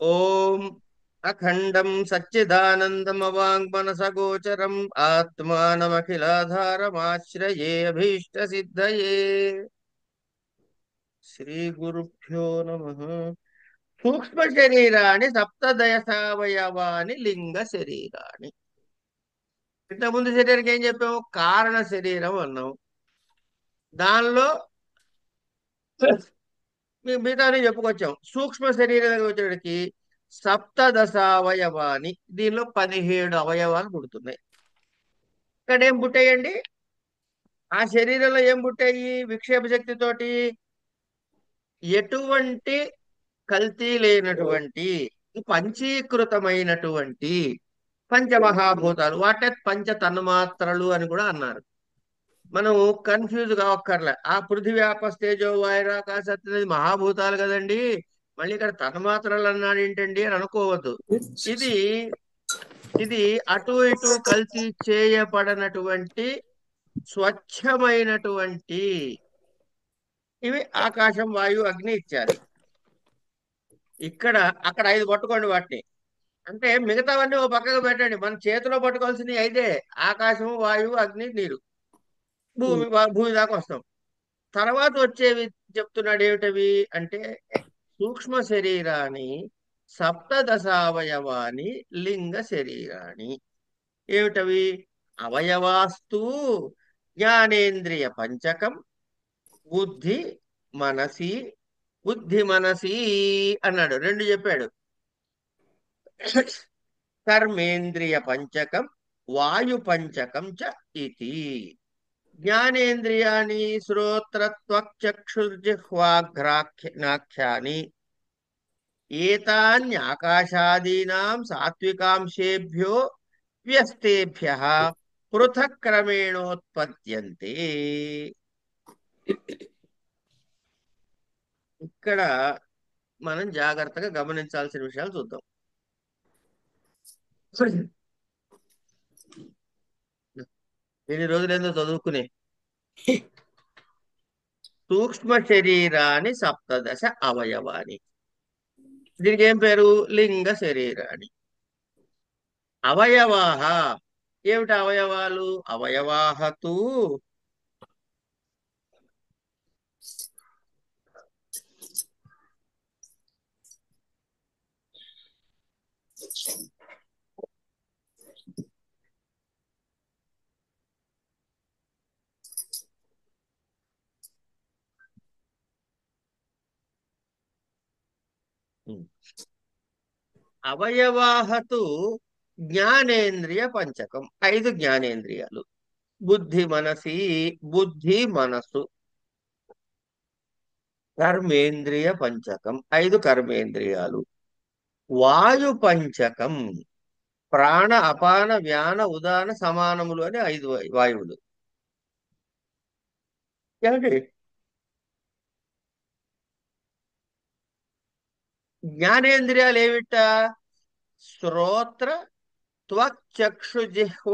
ఓం అఖండం సచ్చిదానందమవాङ्మనసగోచరం ఆత్మానమఖిలాధారమాశ్రయే అభీష్టసిద్ధయే. శ్రీ గురుభ్యో నమః. సూక్ష్మ శరీరాన్ని సప్తదశావయవాని లింగ శరీరాన్ని. ఇంతకుముందు శరీరానికి ఏం చెప్పాము? కారణ శరీరం అన్నాం. దానిలో మిగతాని చెప్పుకొచ్చాం. సూక్ష్మ శరీరం దగ్గరికి వచ్చేటికి సప్తదశావయవాని, దీనిలో 17 అవయవాలు పుడుతున్నాయి. ఇక్కడ ఏం పుట్టాయండి? ఆ శరీరంలో ఏం పుట్టాయి? విక్షేప శక్తితోటి ఎటువంటి కల్తీ లేనటువంటి పంచీకృతమైనటువంటి పంచమహాభూతాలు, వాటే పంచ తన్మాత్రలు అని కూడా అన్నారు. మనం కన్ఫ్యూజ్ కావక్కర్లే. ఆ పృథివీ ఆపస్తేజో వాయురాకాశ అనేది మహాభూతాలు కదండి, మళ్ళీ ఇక్కడ తన్మాత్రలు అన్నాడు ఏంటండి అని అనుకోవద్దు. ఇది ఇది అటు ఇటు కల్తీ చేయబడినటువంటి స్వచ్ఛమైనటువంటి ఇవి ఆకాశం, వాయువు, అగ్ని ఇత్యాది. ఇక్కడ అక్కడ 5 పట్టుకోండి వాటిని. అంటే మిగతావన్నీ ఓ పక్కకు పెట్టండి. మన చేతిలో పట్టుకోవాల్సినవి అయితే ఆకాశము, వాయువు, అగ్ని, నీరు, భూమి దాకా వస్తాం. తర్వాత వచ్చేవి చెప్తున్నాడు ఏమిటవి అంటే, సూక్ష్మ శరీరాన్ని సప్తదశావయవాని లింగ శరీరాన్ని. ఏమిటవి? అవయవాస్తు జ్ఞానేంద్రియ పంచకం, బుద్ధి మనసి, బుద్ధి మనసి అన్నాడు. రెండు చెప్పాడు. కర్మేంద్రియ పంచకం, వాయు పంచకం చ ఇతి. జ్ఞానేంద్రియాణి శ్రోత్రత్వక్చక్షుర్జిహ్వాఘ్రాఖ్యాని ఏతాన్యాకాశాదీనాం సాత్వికాంశేభ్యో వ్యస్తేభ్యః పృథక్ క్రమేణోత్పద్యంతే. ఇక్కడ మనం జాగ్రత్తగా గమనించాల్సిన విషయాలు చూద్దాం. ఎన్ని రోజులేందో చదువుకునే. సూక్ష్మ శరీరాన్ని సప్తదశ అవయవాని. దీనికి ఏం పేరు? లింగ శరీరాన్ని. అవయవాహ. ఏమిటి అవయవాలు? అవయవాహతు అవయవాహతు జ్ఞానేంద్రియ పంచకం. 5 జ్ఞానేంద్రియాలు. బుద్ధి మనసి, బుద్ధి మనసు. కర్మేంద్రియ పంచకం, 5 కర్మేంద్రియాలు. వాయు పంచకం, ప్రాణ అపాన వ్యాన ఉదాన సమానములు అని 5 వాయువులు. ఏమిటి? జ్ఞానేంద్రియాలు ఏమిట? శ్రోత్ర త్వక్చక్షు జిహ్వ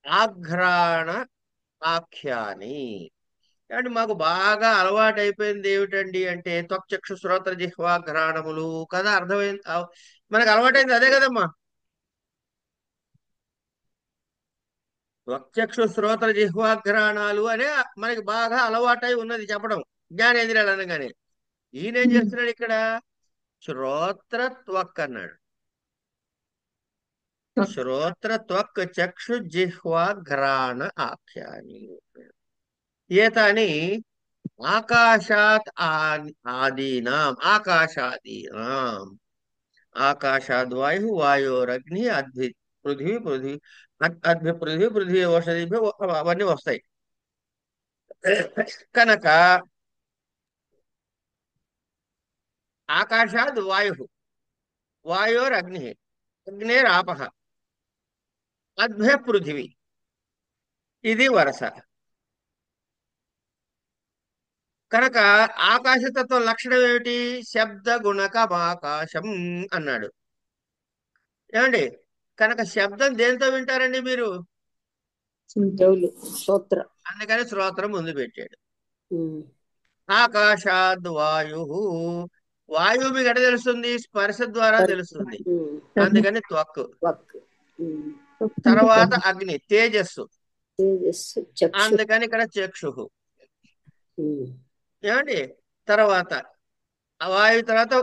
ఆఘ్రాణ ఆఖ్యాని. అంటే మాకు బాగా అలవాటు అయిపోయింది ఏమిటండి అంటే త్వక్చక్షు శ్రోత్ర జిహ్వ ఘ్రాణములు కదా, అర్థమైంది. మనకు అలవాటైంది అదే కదమ్మా. త్వక్చక్షు శ్రోత్ర జిహ్వ ఘ్రాణాలు అనే మనకి బాగా అలవాటై ఉన్నది చెప్పడం, జ్ఞానేంద్రియాలు అనగానే. ఈయన ఏం చేస్తున్నాడు ఇక్కడ? శ్రోత్ర త్వక్ అన్నాడు. శ్రోత్ర త్వక్ చక్షు జిహ్వ ఘ్రాణ ఆఖ్యాని. ఏతాని ఆకాశాత్ ఆదీనాం, ఆకాశాదీనాం. ఆకాశాద్వాయు, వాయోరగ్ని, అద్భి పృథ్వీ, పృథ్వీ అద్భి పృథ్వీ, పృథ్వీ ఓషధి, అవన్నీ వస్తాయి కనుక. ఆకాశాద్ వాయు, వాయోరగ్ని, అగ్నేరాప, అద్భ్య పృథివీ. ఇది వరస. కనుక ఆకాశతత్వం లక్షణం ఏమిటి? శబ్ద గుణకమాకాశం అన్నాడు. ఏమండి? కనుక శబ్దం దేంతో వింటారండి మీరు? చెవులు, స్తోత్ర. అందుకని శ్రోత్రం ముందు పెట్టాడు. ఆకాశాద్ వాయు, వాయువు మీకు ఎట తెలుస్తుంది? స్పర్శ ద్వారా తెలుస్తుంది, అందుకని త్వక్. వక్. తర్వాత అగ్ని, తేజస్సు, తేజస్సు చక్షు. అందుకని ఇక్కడ చక్షు. ఏమండి? తర్వాత ఆ వాయువు తర్వాత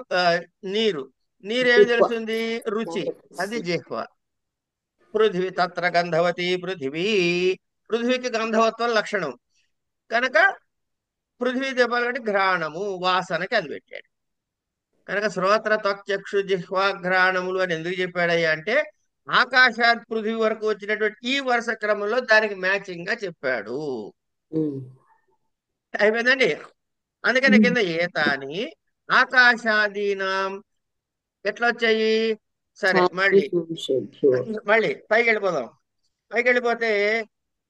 నీరు. నీరు ఏమి జిహ్వ. తెలుస్తుంది? రుచి, అది జిహ్వ. పృథివీ తత్ర గంధవతి పృథివీ. పృథివీకి గంధవత్వం లక్షణం కనుక పృథివీ చెప్పాలంటే ఘ్రాణము, వాసనకి అది పెట్టాడు. కనుక శ్రోత్ర త్వక్చక్షు జిహ్వాఘ్రాణములు అని ఎందుకు చెప్పాడయ్యా అంటే ఆకాశాత్ పృథివీ వరకు వచ్చినటువంటి ఈ వరుస క్రమంలో దానికి మ్యాచింగ్ గా చెప్పాడు. అయిపోయిందండి. అందుకని కింద ఏతాని ఆకాశాదీనాం ఎట్లా వచ్చాయి? సరే, మళ్ళీ మళ్ళీ పైకి వెళ్ళిపోదాం. పైకి వెళ్ళిపోతే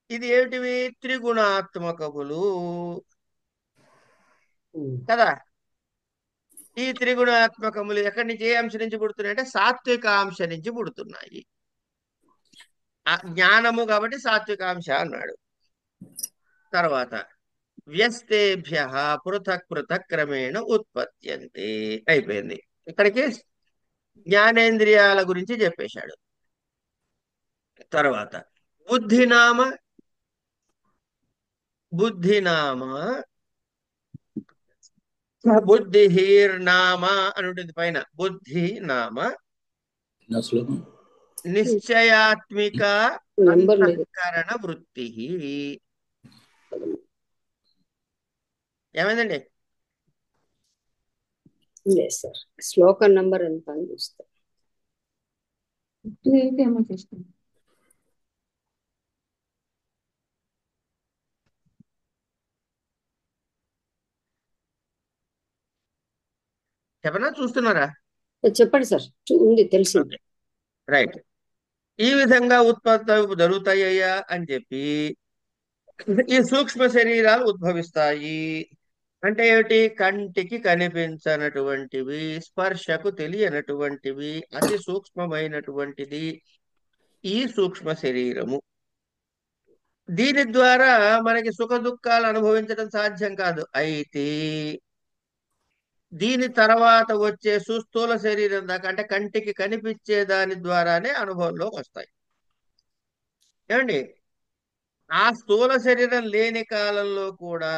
ఇది ఏమిటివి? త్రిగుణాత్మకములు కదా. ఈ త్రిగుణాత్మకములు ఎక్కడి నుంచి, ఏ అంశం నుంచి పుడుతున్నాయి అంటే సాత్వికాంశ నుంచి పుడుతున్నాయి. ఆ జ్ఞానము కాబట్టి సాత్వికాంశ అన్నాడు. తర్వాత వ్యస్తేభ్య పృథక్ పృథక్ క్రమేణ ఉత్పత్యంతే. అయిపోయింది. ఇక్కడికి జ్ఞానేంద్రియాల గురించి చెప్పేశాడు. తర్వాత బుద్ధినామ, బుద్ధినామ బుద్ధిహీర్నామ అని ఉంటుంది పైన. బుద్ధి నామ నిశ్చయాత్మిక అంతఃకరణ వృత్తి. ఏమైందండి? సార్ శ్లోకం నంబర్ ఎంత అని చూస్తా. చెప్పనా? చూస్తున్నారా? చెప్పండి సార్, ఉంది తెలిసింది. రైట్. ఈ విధంగా ఉత్పత్తి జరుగుతాయ్యా అని చెప్పి ఈ సూక్ష్మ శరీరాలు ఉద్భవిస్తాయి. అంటే ఏమిటి? కంటికి కనిపించనటువంటివి, స్పర్శకు తెలియనటువంటివి, అతి సూక్ష్మమైనటువంటిది ఈ సూక్ష్మ శరీరము. దీని ద్వారా మనకి సుఖ దుఃఖాలు అనుభవించడం సాధ్యం కాదు. అయితే దీని తర్వాత వచ్చే సుస్థూల శరీరం దాకా, అంటే కంటికి కనిపించే దాని ద్వారానే అనుభవంలోకి వస్తాయి. ఏమండి? ఆ స్థూల శరీరం లేని కాలంలో కూడా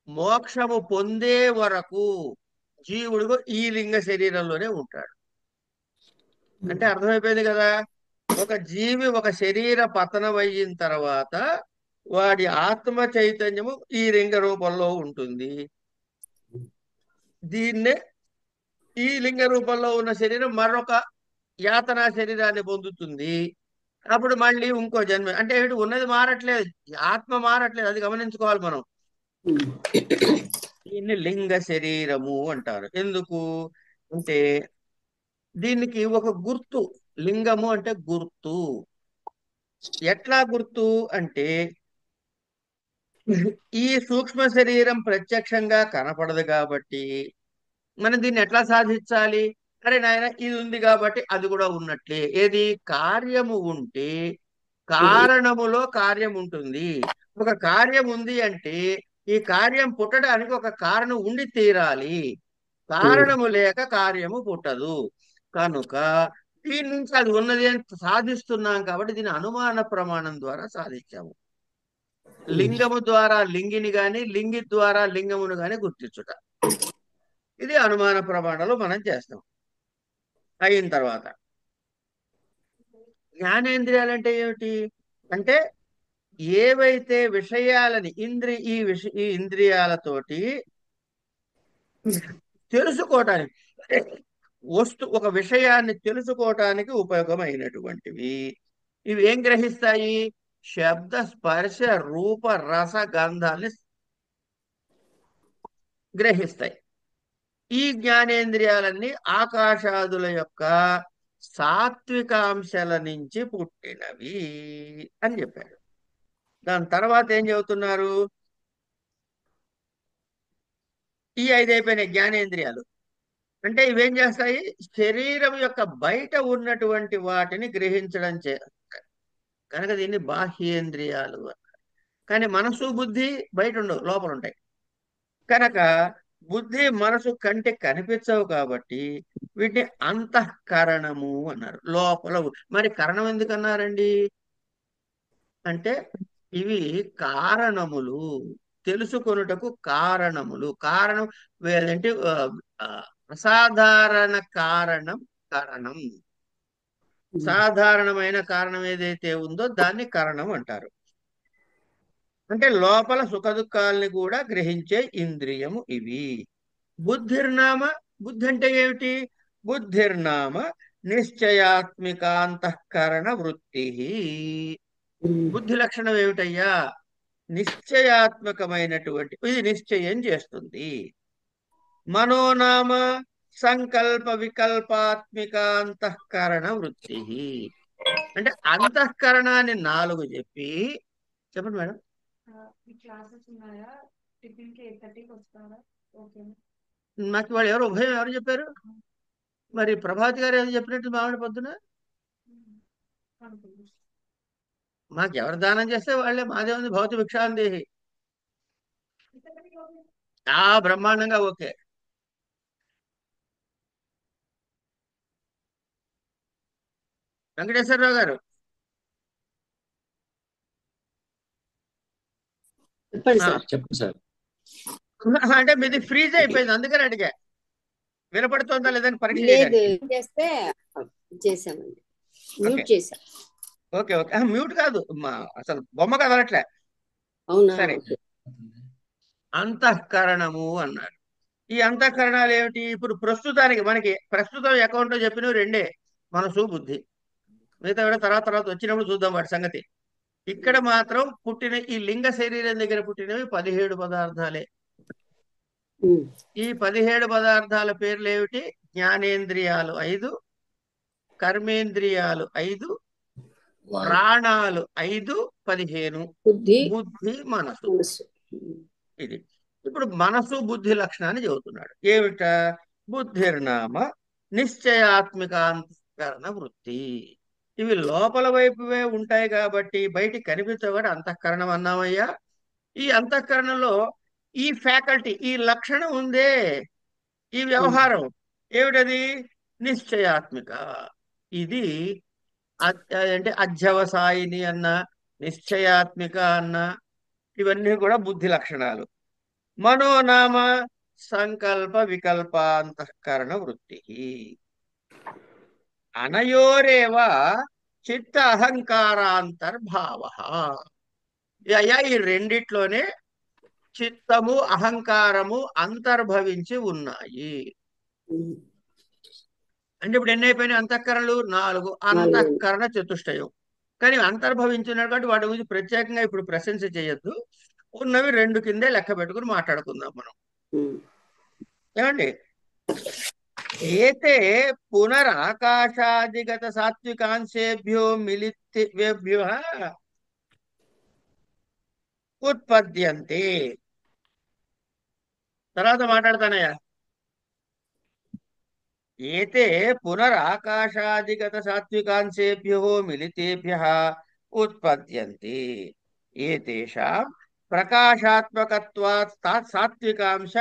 మోక్షము పొందే వరకు జీవుడు ఈ లింగ శరీరంలోనే ఉంటాడు. అంటే అర్థమైపోయింది కదా. ఒక జీవి ఒక శరీర పతనం అయిన తర్వాత వాడి ఆత్మ చైతన్యము ఈ లింగ రూపంలో ఉంటుంది. దీన్నే ఈ లింగ రూపంలో ఉన్న శరీరం మరొక యాతనా శరీరాన్ని పొందుతుంది. అప్పుడు మళ్ళీ ఇంకో జన్మ. అంటే ఏమిటి? ఉన్నది మారట్లేదు, ఆత్మ మారట్లేదు, అది గమనించుకోవాలి మనం. దీన్ని లింగ శరీరము అంటారు. ఎందుకు అంటే దీనికి ఒక గుర్తు. లింగము అంటే గుర్తు. ఎట్లా గుర్తు అంటే ఈ సూక్ష్మ శరీరం ప్రత్యక్షంగా కనపడదు కాబట్టి మనం దీన్ని ఎట్లా సాధించాలి? అరే నాయన, ఇది ఉంది కాబట్టి అది కూడా ఉన్నట్లే. ఏది? కార్యము ఉంటే కారణములో కార్యం ఉంటుంది. ఒక కార్యం ఉంది అంటే ఈ కార్యం పుట్టడానికి ఒక కారణం ఉండి తీరాలి. కారణము లేక కార్యము పుట్టదు. కనుక దీని నుంచి అది ఉన్నది అని సాధిస్తున్నాం కాబట్టి దీని అనుమాన ప్రమాణం ద్వారా సాధించాము. లింగము ద్వారా లింగిని గాని, లింగి ద్వారా లింగమును గాని గుర్తించుట. ఇది అనుమాన ప్రమాణాలు మనం చేస్తాం. అయిన తర్వాత జ్ఞానేంద్రియాలు అంటే ఏమిటి? అంటే ఏవైతే విషయాలని ఈ ఇంద్రియాలతోటి తెలుసుకోవటానికి, ఒక విషయాన్ని తెలుసుకోవటానికి ఉపయోగమైనటువంటివి. ఇవి ఏం గ్రహిస్తాయి? శబ్ద స్పర్శ రూప రస గంధాన్ని గ్రహిస్తాయి. ఈ జ్ఞానేంద్రియాలన్నీ ఆకాశాదుల యొక్క సాత్వికాంశాల నుంచి పుట్టినవి అని చెప్పాడు. దాని తర్వాత ఏం చెబుతున్నారు? ఈ 5 అయిపోయినాయి జ్ఞానేంద్రియాలు. అంటే ఇవేం చేస్తాయి? శరీరం యొక్క బయట ఉన్నటువంటి వాటిని గ్రహించడం కనుక దీన్ని బాహ్యేంద్రియాలు అన్నారు. కానీ మనసు బుద్ధి బయట ఉండవు, లోపల ఉంటాయి. కనుక బుద్ధి మనసు కంటే కనిపించవు కాబట్టి వీటిని అంతఃకరణము అన్నారు. లోపల మరి కరణం ఎందుకు అన్నారండి అంటే ఇవి కారణములు, తెలుసుకొనుటకు కారణములు. కారణం ఏంటంటే అసాధారణ కారణం కరణం. సాధారణమైన కారణం ఏదైతే ఉందో దాన్ని కరణం అంటారు. అంటే లోపల సుఖ దుఃఖాలని కూడా గ్రహించే ఇంద్రియము ఇవి. బుద్ధిర్నామ, బుద్ధి అంటే ఏమిటి? బుద్ధిర్నామ నిశ్చయాత్మికాంతఃకరణ వృత్తి. బుద్ధి లక్షణం ఏమిటయ్యా? నిశ్చయాత్మకమైనటువంటి, ఇది నిశ్చయం చేస్తుంది. మనోనామ సంకల్ప వికల్పాత్మికాంతఃకరణ వృత్తి. అంటే అంతఃకరణాన్ని 4 చెప్పి, చెప్పండి మేడం. నాకు వాళ్ళు ఎవరు ఉభయం ఎవరు చెప్పారు? మరి ప్రభాత్ గారు ఏదో చెప్పినట్టు మామిడి పొద్దున మాకు ఎవరు దానం చేస్తే వాళ్ళే, మాదే ఉంది భౌతి భిక్షాందేహి. బ్రహ్మాండంగా ఓకే. వెంకటేశ్వరరావు గారు చెప్పండి ఆ, సార్. చెప్పండి సార్. అంటే మీది ఫ్రీజ్ అయిపోయింది అందుకని అడిగా, వినపడుతోందా లేదని పరీక్ష లేదు చేయడానికి. చేస్తే చేసామండి, ఓకే మ్యూట్ చేసాం. ఓకే ఓకే మ్యూట్ కాదు, అసలు బొమ్మ కదలట్లే. అవునా? సరే, ఓకే. అంతఃకరణము అన్నారు. ఈ అంతఃకరణాలు ఏమిటి? ఇప్పుడు ప్రస్తుతానికి మనకి ప్రస్తుతం అకౌంట్ లో చెప్పినవి రెండే, మనసు బుద్ధి. మిగతా కూడా తర్వాత తర్వాత వచ్చినప్పుడు చూద్దాం వాటి సంగతి. ఇక్కడ మాత్రం పుట్టిన ఈ లింగ శరీరం దగ్గర పుట్టినవి 17 పదార్థాలే. ఉమ్. ఈ 17 పదార్థాల పేర్లు ఏమిటి? జ్ఞానేంద్రియాలు 5, కర్మేంద్రియాలు 5, వాయు. ప్రాణాలు 5, 15. బుద్ధి బుద్ధి మనసు. మనసు. ఇది ఇప్పుడు మనసు బుద్ధి లక్షణాన్ని చెబుతున్నాడు. ఏమిట? బుద్ధిర్నామ నిశ్చయాత్మికాంతఃకరణ వృత్తి. ఇవి లోపల వైపువే ఉంటాయి కాబట్టి బయటికి కనిపించబడి అంతఃకరణం అన్నామయ్యా. ఈ అంతఃకరణలో ఈ ఫ్యాకల్టీ, ఈ లక్షణం ఉందే, ఈ వ్యవహారం ఏమిటది? నిశ్చయాత్మిక. ఇది అంటే అధ్యవసాయిని అన్న, నిశ్చయాత్మిక అన్న, ఇవన్నీ కూడా బుద్ధి లక్షణాలు. మనోనామ సంకల్ప వికల్పాంతఃకరణ వృత్తి. అనయోరేవ చిత్త అహంకారాంతర్భావ. అయ్యా ఈ రెండిట్లోనే చిత్తము అహంకారము అంతర్భవించి ఉన్నాయి. ఉమ్. అంటే ఇప్పుడు ఎన్ని అయిపోయినాయి అంతఃకరణలు? 4. అంతఃకరణ చతుష్టయం. కానీ అంతర్భవించినాడు కాబట్టి వాటి గురించి ప్రత్యేకంగా ఇప్పుడు ప్రశంస చేయొద్దు. ఉన్నవి 2 కిందే లెక్క పెట్టుకుని మాట్లాడుకుందాం మనం. ఉమ్. ఏమండి? ఏతే పునరాకాశాదిగత సాత్వికాంశేభ్యో మిలిత్వేభ్యో ఉత్పద్యంతే. తర్వాత మాట్లాడతానయ్యా. ఏతే పునరాకాశాదిగత సాత్వికాంశేభ్యో మిలితేభ్యః ఉత్పద్యంతే. ఏతేషాం ప్రకాశాత్మకత్వాత్ సాత్వికాంశ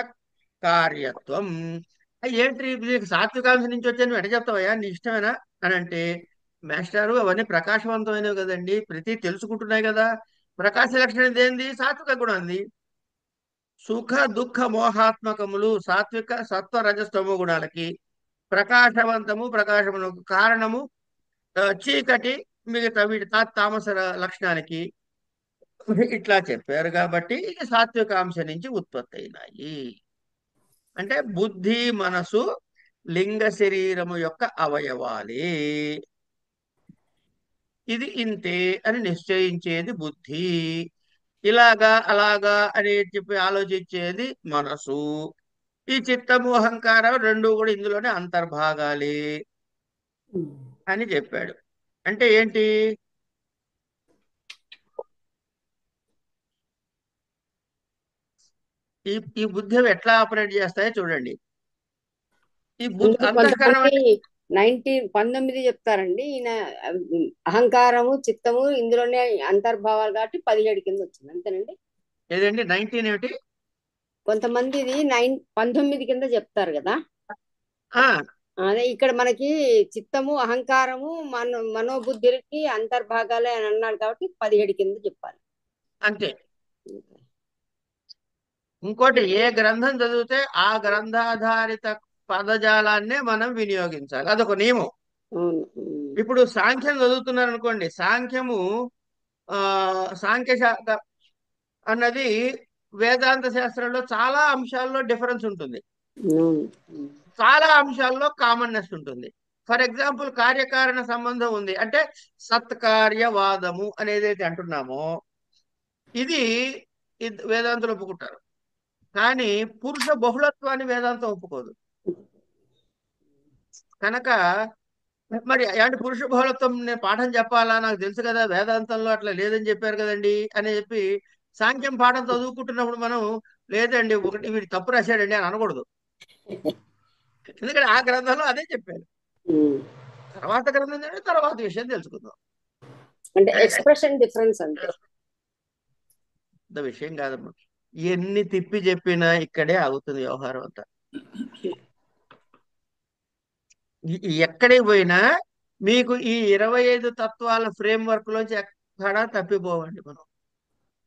కార్యత్వం. ఏంటి నీకు సాత్వికాంశ నుంచి వచ్చాను ఎట చెప్తావయ్యా, నీ ఇష్టమేనా అని అంటే, మాస్టారు అవన్నీ ప్రకాశవంతమైనవి కదండి, ప్రతి తెలుసుకుంటున్నాయి కదా. ప్రకాశ లక్షణం ఏంది? సాత్విక గుణం ఉంది. సుఖ దుఃఖ మోహాత్మకములు సాత్విక సత్వ రజస్తమో గుణాలకి. ప్రకాశవంతము ప్రకాశమునకు కారణము చీకటి, మిగతా వీటి తామస లక్షణానికి. ఇట్లా చెప్పారు కాబట్టి ఇక సాత్వికాంశ నుంచి ఉత్పత్తి అయినాయి. అంటే బుద్ధి మనసు లింగ శరీరము యొక్క అవయవాలే, ఇది ఇంతే అని నిశ్చయించేది బుద్ధి. ఇలాగా అలాగా అని చెప్పి ఆలోచించేది మనసు. ఈ చిత్తము అహంకారం 2 కూడా ఇందులోనే అంతర్భాగాలే ఉమ్. అని చెప్పాడు. అంటే ఏంటి? ఈ ఈ బుద్ధి ఎట్లా ఆపరేట్ చేస్తాయో చూడండి. ఈ బుద్ధి అందులో అంతఃకరణం కొంతమంది అంటే 19 చెప్తారండి. ఈయన అహంకారము చిత్తము ఇందులోనే అంతర్భావాలు కాబట్టి 17 కింద వచ్చింది. అంతేనండి? ఏదండి 19 ఏమిటి? కొంతమంది ఇది 19 కింద చెప్తారు కదా. ఆ అదే ఇక్కడ మనకి చిత్తము అహంకారము మనోబుద్ధులకి అంతర్భాగాలే అని అన్నాడు కాబట్టి 17 కింద చెప్పాలి. అంతే. ఇంకోటి, ఏ గ్రంథం చదివితే ఆ గ్రంథాధారిత పదజాలాన్నే మనం వినియోగించాలి, అదొక నియమం. అవును. ఇప్పుడు సాంఖ్యం చదువుతున్నారు అనుకోండి, సాంఖ్యము ఆ సాంఖ్య అన్నది వేదాంత శాస్త్రంలో చాలా అంశాల్లో డిఫరెన్స్ ఉంటుంది, అవును. చాలా అంశాల్లో కామన్నెస్ ఉంటుంది. ఫర్ ఎగ్జాంపుల్, కార్యకారణ సంబంధం ఉంది అంటే సత్కార్యవాదము అనేది అంటున్నామో ఇది వేదాంతులు ఒప్పుకుంటారు. కానీ పురుష బహుళత్వాన్ని వేదాంతం ఒప్పుకోదు. కనుక మరి అంటే పురుష బహుళత్వం నేను పాఠం చెప్పాలా, నాకు తెలుసు కదా వేదాంతంలో అట్లా లేదని చెప్పారు కదండి అని చెప్పి సాంఖ్యం పాఠం చదువుకుంటున్నప్పుడు మనం లేదండి ఒకటి వీడు తప్పు రాశాడండి అని అనకూడదు. ఎందుకంటే ఆ గ్రంథంలో అదే చెప్పారు. ఉమ్. తర్వాత గ్రంథం చదివి తర్వాత విషయం తెలుసుకుందాం. అంటే ఎక్స్ప్రెషన్ డిఫరెన్స్ అంతే. పెద్ద విషయం కాదమ్మా. ఎన్ని తిప్పి చెప్పినా ఇక్కడే ఆగుతుంది వ్యవహారం అంతా. ఎక్కడికి పోయినా మీకు ఈ 25 తత్వాల ఫ్రేమ్ వర్క్ లోంచి ఎక్కడా తప్పిపోవండి మనం.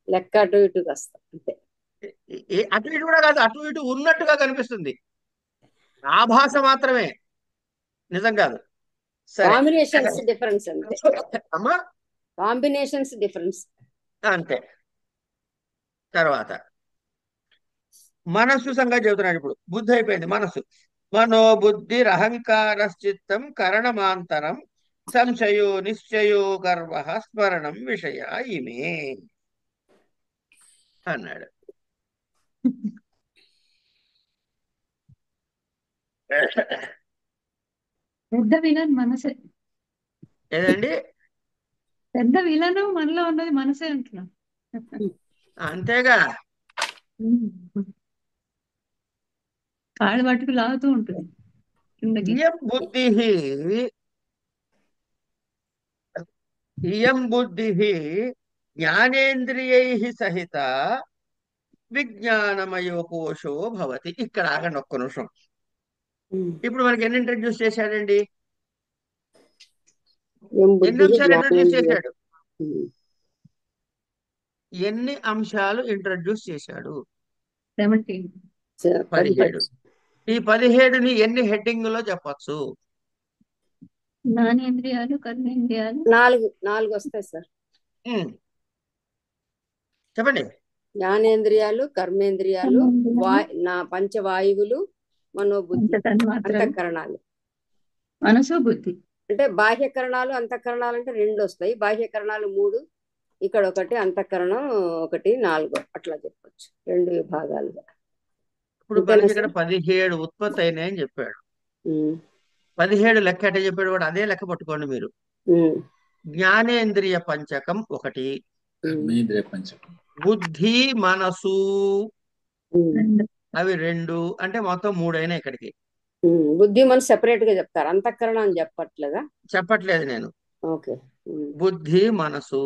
లెక్క అటు ఇటు వస్తాం అంతే. అటు ఇటు కూడా కాదు, అటు ఇటు ఉన్నట్టుగా కనిపిస్తుంది, ఆభాస మాత్రమే, నిజం కాదు. సరే. కాంబినేషన్స్ డిఫరెన్స్ అంతే. అమ్మా కాంబినేషన్స్ డిఫరెన్స్ అంతే. తర్వాత మనస్సు సంగతి చెబుతున్నాడు. ఇప్పుడు బుద్ధి అయిపోయింది, మనస్సు. మనోబుద్ధి అహంకారశ్చిత్తం కరణమాంతరం సంశయో నిశ్చయో గర్వ స్మరణం విషయ ఇమే అన్నాడు. పెద్ద విలన్ మనసే. ఏదండి? పెద్ద విలను మనలో ఉన్నది మనసే అంటున్నా. అంతేగా. కాళ్ళు పట్టుకు లాగుతూ ఉంటుంది కిందకి. ఇయం బుద్ధి ఇయం బుద్ధి జ్ఞానేంద్రియై సహిత విజ్ఞానమయో కోశో భవతి. ఇక్కడ ఆగండి ఒక్క నిమిషం. ఇప్పుడు మనకి ఎన్ని ఇంట్రడ్యూస్ చేశాడండి? ఎన్ని అంశాలు ఇంట్రడ్యూస్ చేశాడు? ఎన్ని అంశాలు ఇంట్రడ్యూస్ చేశాడు? 17. 17. ఈ 17ని ఎన్ని హెడ్డింగ్ లో చెప్పచ్చు? జ్ఞానేంద్రియాలు, కర్మేంద్రియాలు. 4 వస్తాయి సార్. చెప్పండి. జ్ఞానేంద్రియాలు, కర్మేంద్రియాలు, నా పంచవాయువులు, మనోబుద్ధి, అంతఃకరణాలు. మనసు బుద్ధి అంటే బాహ్యకరణాలు అంతఃకరణాలు అంటే 2 వస్తాయి, బాహ్యకరణాలు 3, ఇక్కడ 1, అంతఃకరణం 1, 4 అట్లా చెప్పొచ్చు 2 విభాగాలుగా. ఇప్పుడు మనకి ఇక్కడ 17 ఉత్పత్తి అయినాయని చెప్పాడు. 17 లెక్క ఎట్ట చెప్పాడు వాడు, అదే లెక్క పట్టుకోండి మీరు. జ్ఞానేంద్రియ పంచకం 1, బుద్ధి మనసు అవి 2, అంటే మొత్తం 3 అయినాయి ఇక్కడికి. బుద్ధి మనసు సెపరేట్ గా చెప్తారు, అంతఃకరణం అని చెప్పట్లేదా? చెప్పట్లేదు నేను. ఓకే. బుద్ధి మనసు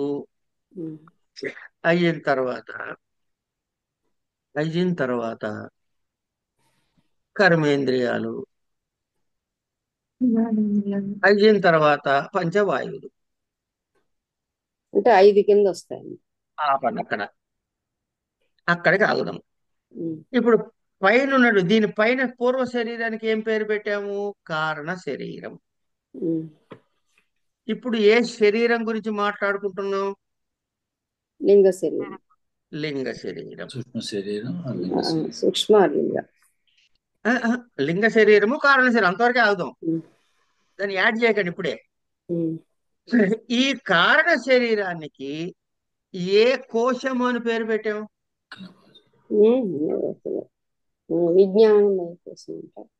అయిన తర్వాత కర్మేంద్రియాలు అయిన తర్వాత పంచవాయువులు, అంటే 5 కింద వస్తాయి. ఆపండి అక్కడికి ఆగుదాం. ఇప్పుడు పైన ఉన్నాడు, దీని పైన పూర్వ శరీరానికి ఏం పేరు పెట్టాము? కారణ శరీరం. ఇప్పుడు ఏ శరీరం గురించి మాట్లాడుకుంటున్నాం? లింగ శరీరం. లింగ శరీరం. సూక్ష్మ లింగ. లింగ శరీరము కారణ శరీరం అంతవరకే ఆగుదాం, దాన్ని యాడ్ చేయకండి ఇప్పుడే. ఈ కారణ శరీరానికి ఏ కోశము అని పేరు పెట్టాము? విజ్ఞానమయ కోసం అంటారు,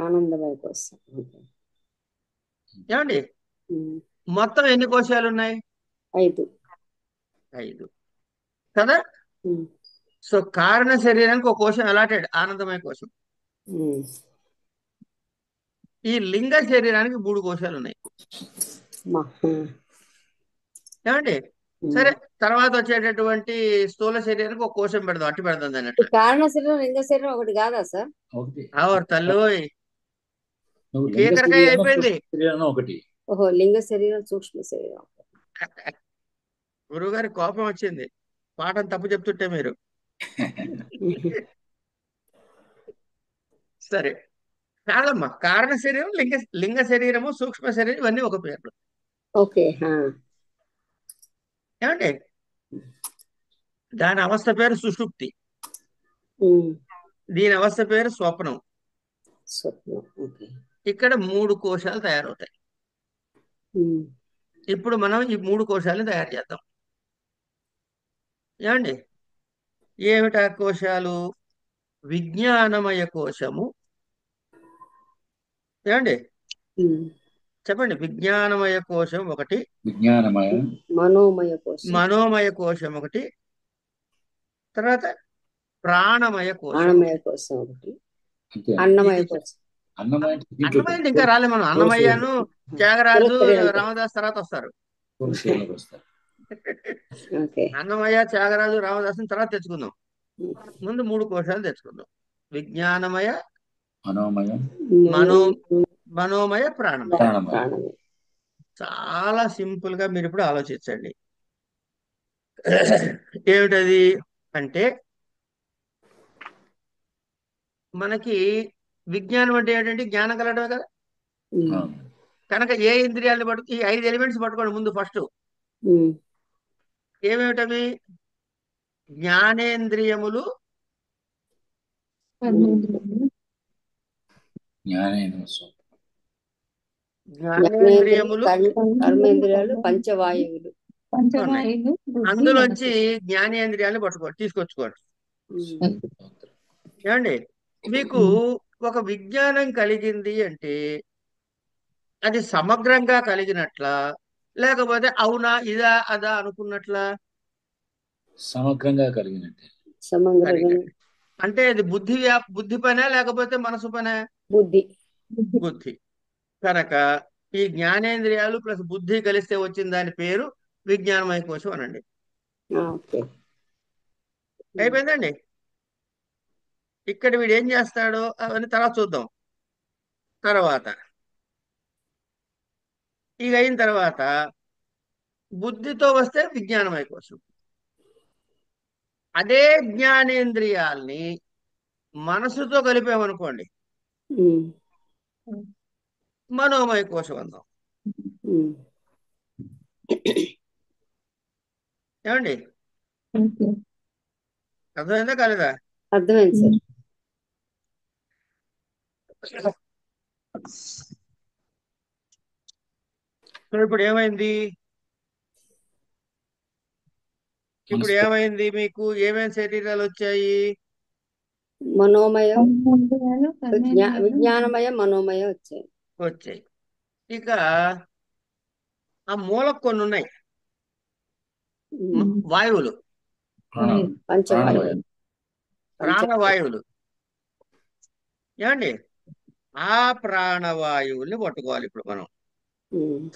ఆనందమయ కోసం. ఏమండి మొత్తం ఎన్ని కోశాలు ఉన్నాయి? 5 కదా. సో కారణ శరీరానికి ఒక కోశం అలాటెడ్, ఆనందమయ కోశం. ఈ లింగ శరీరానికి 3 కోశాలు ఉన్నాయి. ఏమండి సరే, తర్వాత వచ్చేటటువంటి స్థూల శరీరానికి ఒక కోశం పెడదాం, అట్టి పెడదాం దాన్ని ఈ అట్లా. కారణ శరీరం లింగ శరీరం ఒకటి కాదా సార్? ఒకటి ఆవర్ తల్లోయ్, నువ్వు లింగ కీకరకాయ శరీరం అయిపోయింది. సూక్ష్మ శరీరం ఒకటి. ఓహో, లింగ శరీరం సూక్ష్మ శరీరం. గురువుగారి కోపం వచ్చింది పాఠం తప్పు చెప్తుంటే మీరు. సరే, కాదమ్మా, కారణ శరీరం, లింగ శరీరము, సూక్ష్మ శరీరం ఇవన్నీ ఒక పేర్లు. ఓకే. ఏమండి, దాని అవస్థ పేరు సుషుప్తి, దీని అవస్థ పేరు స్వప్నం. స్వప్నం. ఓకే. ఇక్కడ 3 కోశాలు తయారవుతాయి. ఇప్పుడు మనం ఈ 3 కోశాలను తయారు చేద్దాం. ఏమండి, ఏమిటా కోశాలు? విజ్ఞానమయ కోశము. ఏమండి చెప్పండి. విజ్ఞానమయ కోశం ఒకటి, విజ్ఞానమయ మనోమయ కోశం, మనోమయ కోశం ఒకటి, తర్వాత ప్రాణమయ కోశం. ప్రాణమయ కోశం ఒకటి, అంతే. అన్నమయ కోశం. అన్నమయ దీంట్లో అన్నమయ్య ఇంకా రాలే మనం. అన్నమయ్యను త్యాగరాజు రామదాస్ తర్వాత వస్తారు. స్థూల శరీరంలోకి వస్తారు. ఓకే. అన్నమయ్య, త్యాగరాజు, రామదాసుని తర్వాత తెచ్చుకుందాం. ముందు 3 కోశాలు తెచ్చుకుందాం. విజ్ఞానమయ, మనోమయ, మనోమయ, ప్రాణమయ. ప్రాణమయ. ప్రాణమయ. చాలా సింపుల్ గా మీరు ఇప్పుడు ఆలోచించండి. ఏమిటది అంటే, మనకి విజ్ఞానం అంటే ఏంటంటే జ్ఞానం కలగడమే కదా. కనుక ఏ ఇంద్రియాలను పట్టు, ఈ 5 ఎలిమెంట్స్ పట్టుకోండి ముందు. ఫస్ట్ ఏమేమిటవి? జ్ఞానేంద్రియములు, జ్ఞానేంద్రియములు, కర్మేంద్రియాలు, పంచవాయువులు. అందులోంచి జ్ఞానేంద్రియాలను పట్టుకోండి, తీసుకొచ్చుకోండి. ఏమండి, మీకు ఒక విజ్ఞానం కలిగింది అంటే అది సమగ్రంగా కలిగినట్లా, లేకపోతే అవునా ఇదా అదా అనుకున్నట్లా? సమగ్రంగా కలిగినట్టే. అంటే అది బుద్ధి పనే లేకపోతే మనసు పనే? బుద్ధి. బుద్ధి. కనుక ఈ జ్ఞానేంద్రియాలు ప్లస్ బుద్ధి కలిస్తే వచ్చిన దాని పేరు విజ్ఞానమయ కోశం అనండి. అయిపోయిందండి. ఇక్కడ వీడు ఏం చేస్తాడో అవన్నీ తర్వాత చూద్దాం. తర్వాత ఇక అయిన తర్వాత బుద్ధితో వస్తే విజ్ఞానమయ కోశం. అదే జ్ఞానేంద్రియాల్ని మనసుతో కలిపామనుకోండి, మనోమయ కోశం అందాం. ఏమండి, అర్థమైందా కాలేదా? అర్థమైంది సార్. ఇప్పుడు ఏమైంది? ఇప్పుడు ఏమైంది? మీకు ఏమేమి శరీరాలు వచ్చాయి? మనోమయ, విజ్ఞానమయ, మనోమయ వచ్చాయి. ఇక ఆ మూలకు కొన్ని ఉన్నాయి, వాయువులు, పంచవాయువులు, ప్రాణవాయువులు. ఏమండి, ఆ ప్రాణవాయువుల్ని పట్టుకోవాలి ఇప్పుడు మనం.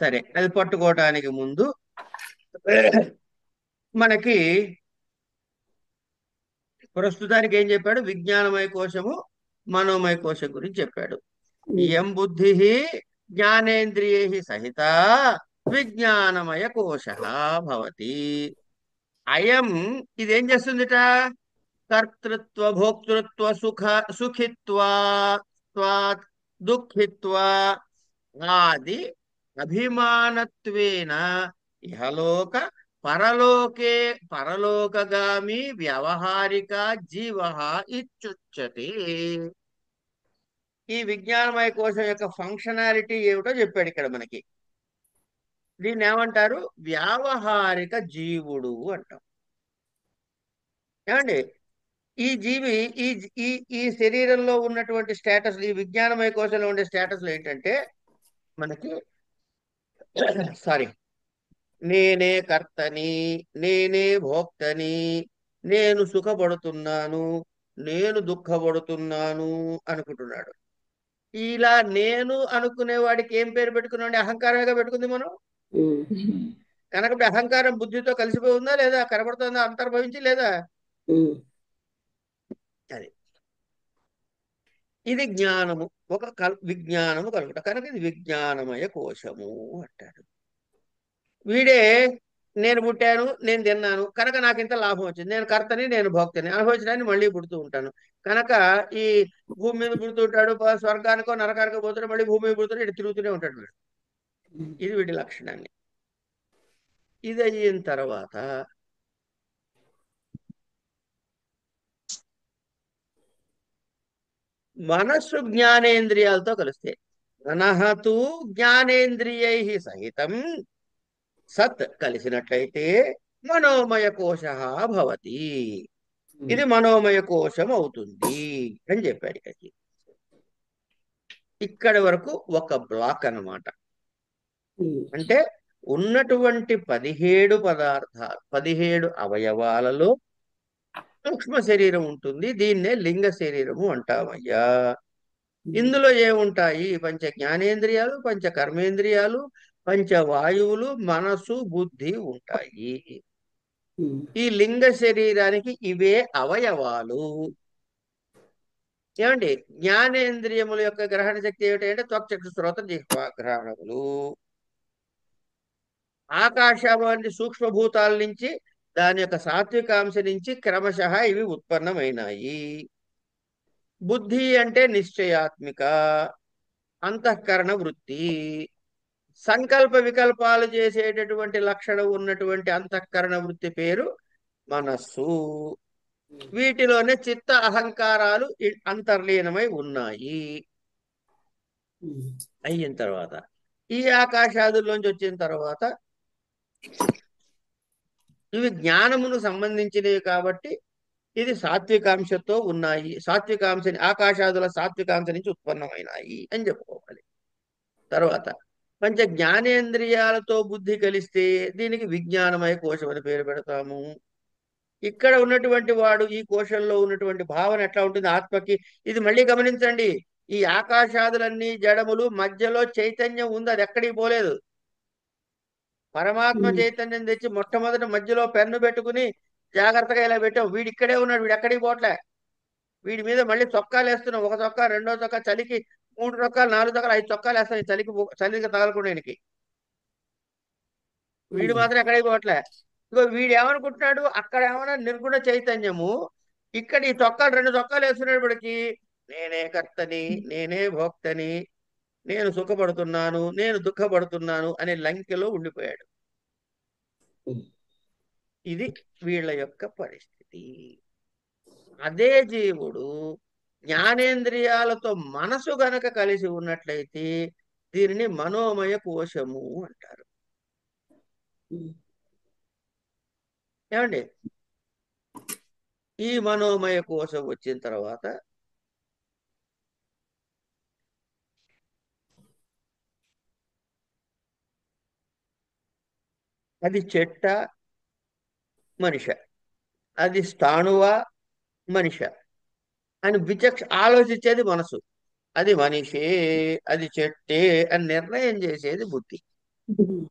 సరే, అది పట్టుకోవటానికి ముందు మనకి ప్రస్తుతానికి ఏం చెప్పాడు? విజ్ఞానమయ కోశము, మనోమయ కోశం గురించి చెప్పాడు. ఎం బుద్ధి జ్ఞానేంద్రియై సహిత విజ్ఞానమయ కోశ భవతి. అయం ఇదేం చేస్తుందిట? కర్తృత్వ, భోక్తృత్వ, సుఖిత్వా, దుఃఖిత్వా ఆది అభిమానత్వేన ఇహలోక పరలోకగామి వ్యవహారిక జీవ ఇత్యుచ్యతే. ఈ విజ్ఞానమయ కోశం యొక్క ఫంక్షనాలిటీ ఏమిటో చెప్పాడు ఇక్కడ మనకి. దీన్ని ఏమంటారు? వ్యావహారిక జీవుడు అంటాం. ఏమండి, ఈ జీవి ఈ శరీరంలో ఉన్నటువంటి స్టేటస్, ఈ విజ్ఞానమయ కోశంలో ఉండే స్టేటస్లు ఏంటంటే మనకి సారీ నేనే కర్తని, నేనే భోక్తని, నేను సుఖపడుతున్నాను, నేను దుఃఖపడుతున్నాను అనుకుంటున్నాడు. ఇలా నేను అనుకునే వాడికి ఏం పేరు పెట్టుకున్నాండి? అహంకారంగా పెట్టుకుంది మనం. కనుక ఇప్పుడు అహంకారం బుద్ధితో కలిసిపోయి ఉందా లేదా, కనబడుతుందా అంతర్భవించి లేదా? ఉమ్, అది ఇది జ్ఞానము. విజ్ఞానము కలుగుట కనుక ఇది విజ్ఞానమయ కోశము అంటారు. వీడే నేను పుట్టాను, నేను తిన్నాను కనుక నాకు ఇంత లాభం వచ్చింది, నేను కర్తని నేను భోక్తని, అనుభవించడానికి మళ్ళీ పుడుతూ ఉంటాను. కనుక ఈ భూమి మీద పుడుతూ ఉంటాడు, స్వర్గానికో నరకానికో పోతాడు, మళ్ళీ భూమి మీద పుడుతాడు, ఇటు తిరుగుతూనే ఉంటాడు వీడు. ఉమ్, ఇది వీడి లక్షణాన్ని. ఇది అయిన తర్వాత మనస్సు జ్ఞానేంద్రియాలతో కలిస్తే, మనహతు జ్ఞానేంద్రియై సహితం సత్ కలిసినట్లయితే మనోమయ కోశ భవతి. ఇది మనోమయ కోశం అవుతుంది అని చెప్పాడు. ఇక్కడి వరకు ఒక బ్లాక్ అన్నమాట. ఉమ్, అంటే ఉన్నటువంటి 17 పదార్థాలు, 17 అవయవాలలో సూక్ష్మ శరీరం ఉంటుంది. దీన్నే లింగ శరీరము అంటామయ్యా. ఇందులో ఏముంటాయి? పంచ జ్ఞానేంద్రియాలు, పంచ కర్మేంద్రియాలు, పంచ వాయువులు, మనసు, బుద్ధి ఉంటాయి. ఉమ్, ఈ లింగ శరీరానికి ఇవే అవయవాలు. ఏమండి, జ్ఞానేంద్రియముల యొక్క గ్రహణ శక్తి ఏమిటంటే త్వక్చక్షు శ్రోత జిహ్వ గ్రహణములు. ఆకాశవాణి సూక్ష్మభూతాల నుంచి, దాని యొక్క సాత్వికాంశ నుంచి క్రమశః ఇవి ఉత్పన్నమైనాయి. బుద్ధి అంటే నిశ్చయాత్మిక అంతఃకరణ వృత్తి. సంకల్ప వికల్పాలు చేసేటటువంటి లక్షణం ఉన్నటువంటి అంతఃకరణ వృత్తి పేరు మనస్సు. వీటిలోనే చిత్త అహంకారాలు అంతర్లీనమై ఉన్నాయి. ఉమ్, అయిన తర్వాత ఈ ఆకాశాదుల్లోంచి వచ్చిన తర్వాత ఇవి జ్ఞానమును సంబంధించినవి కాబట్టి ఇది సాత్వికాంశతో ఉన్నాయి. ఆకాశాదుల సాత్వికాంశ నుంచి ఉత్పన్నమైనాయి అని చెప్పుకోవాలి. తర్వాత పంచ జ్ఞానేంద్రియాలతో బుద్ధి కలిస్తే దీనికి విజ్ఞానమయ కోశం అని పేరు పెడతాము. ఇక్కడ ఉన్నటువంటి వాడు, ఈ కోశంలో ఉన్నటువంటి భావన ఎట్లా ఉంటుంది ఆత్మకి? ఇది మళ్ళీ గమనించండి. ఈ ఆకాశాదులన్నీ జడములు, మధ్యలో చైతన్యం ఉంది, అది ఎక్కడికి పోలేదు. పరమాత్మ ఉమ్, చైతన్యం తెచ్చి మొట్టమొదటి మధ్యలో పెన్ను పెట్టుకుని జాగ్రత్తగా ఇలా పెట్టాం. వీడు ఇక్కడే ఉన్నాడు, వీడు ఎక్కడికి పోవట్లే. వీడి మీద మళ్ళీ చొక్కాలు వేస్తున్నాం. ఒక చొక్కా, రెండో చొక్కా, చలికి 3 చొక్కాలు, 4 చొక్కాలు, 5 చొక్కాలు వేస్తాం ఈ చలికి తగలకుండా ఈయనకి. వీడు మాత్రం ఎక్కడికి పోవట్లే. ఇగో వీడు ఏమనుకుంటున్నాడు, అక్కడ ఏమన్నా నిర్గుణ చైతన్యము, ఇక్కడ ఈ చొక్కాలు 2 చొక్కాలు వేసుకునేప్పటికి నేనే కర్తని, నేనే భోక్తని, నేను సుఖపడుతున్నాను, నేను దుఃఖపడుతున్నాను అనే లంకెలో ఉండిపోయాడు. ఉమ్, ఇది వీళ్ళ యొక్క పరిస్థితి. అదే జీవుడు జ్ఞానేంద్రియాలతో మనసు గనక కలిసి ఉన్నట్లయితే దీనిని మనోమయ కోశము అంటారు. ఉమ్, ఏమండి, ఈ మనోమయ కోశం వచ్చిన తర్వాత అది చెట్ట, మనిష, అది స్థాణువా, మనిష అని ఆలోచించేది మనసు. అది మనిషే, అది చెట్టే అని నిర్ణయం చేసేది బుద్ధి. ఉమ్,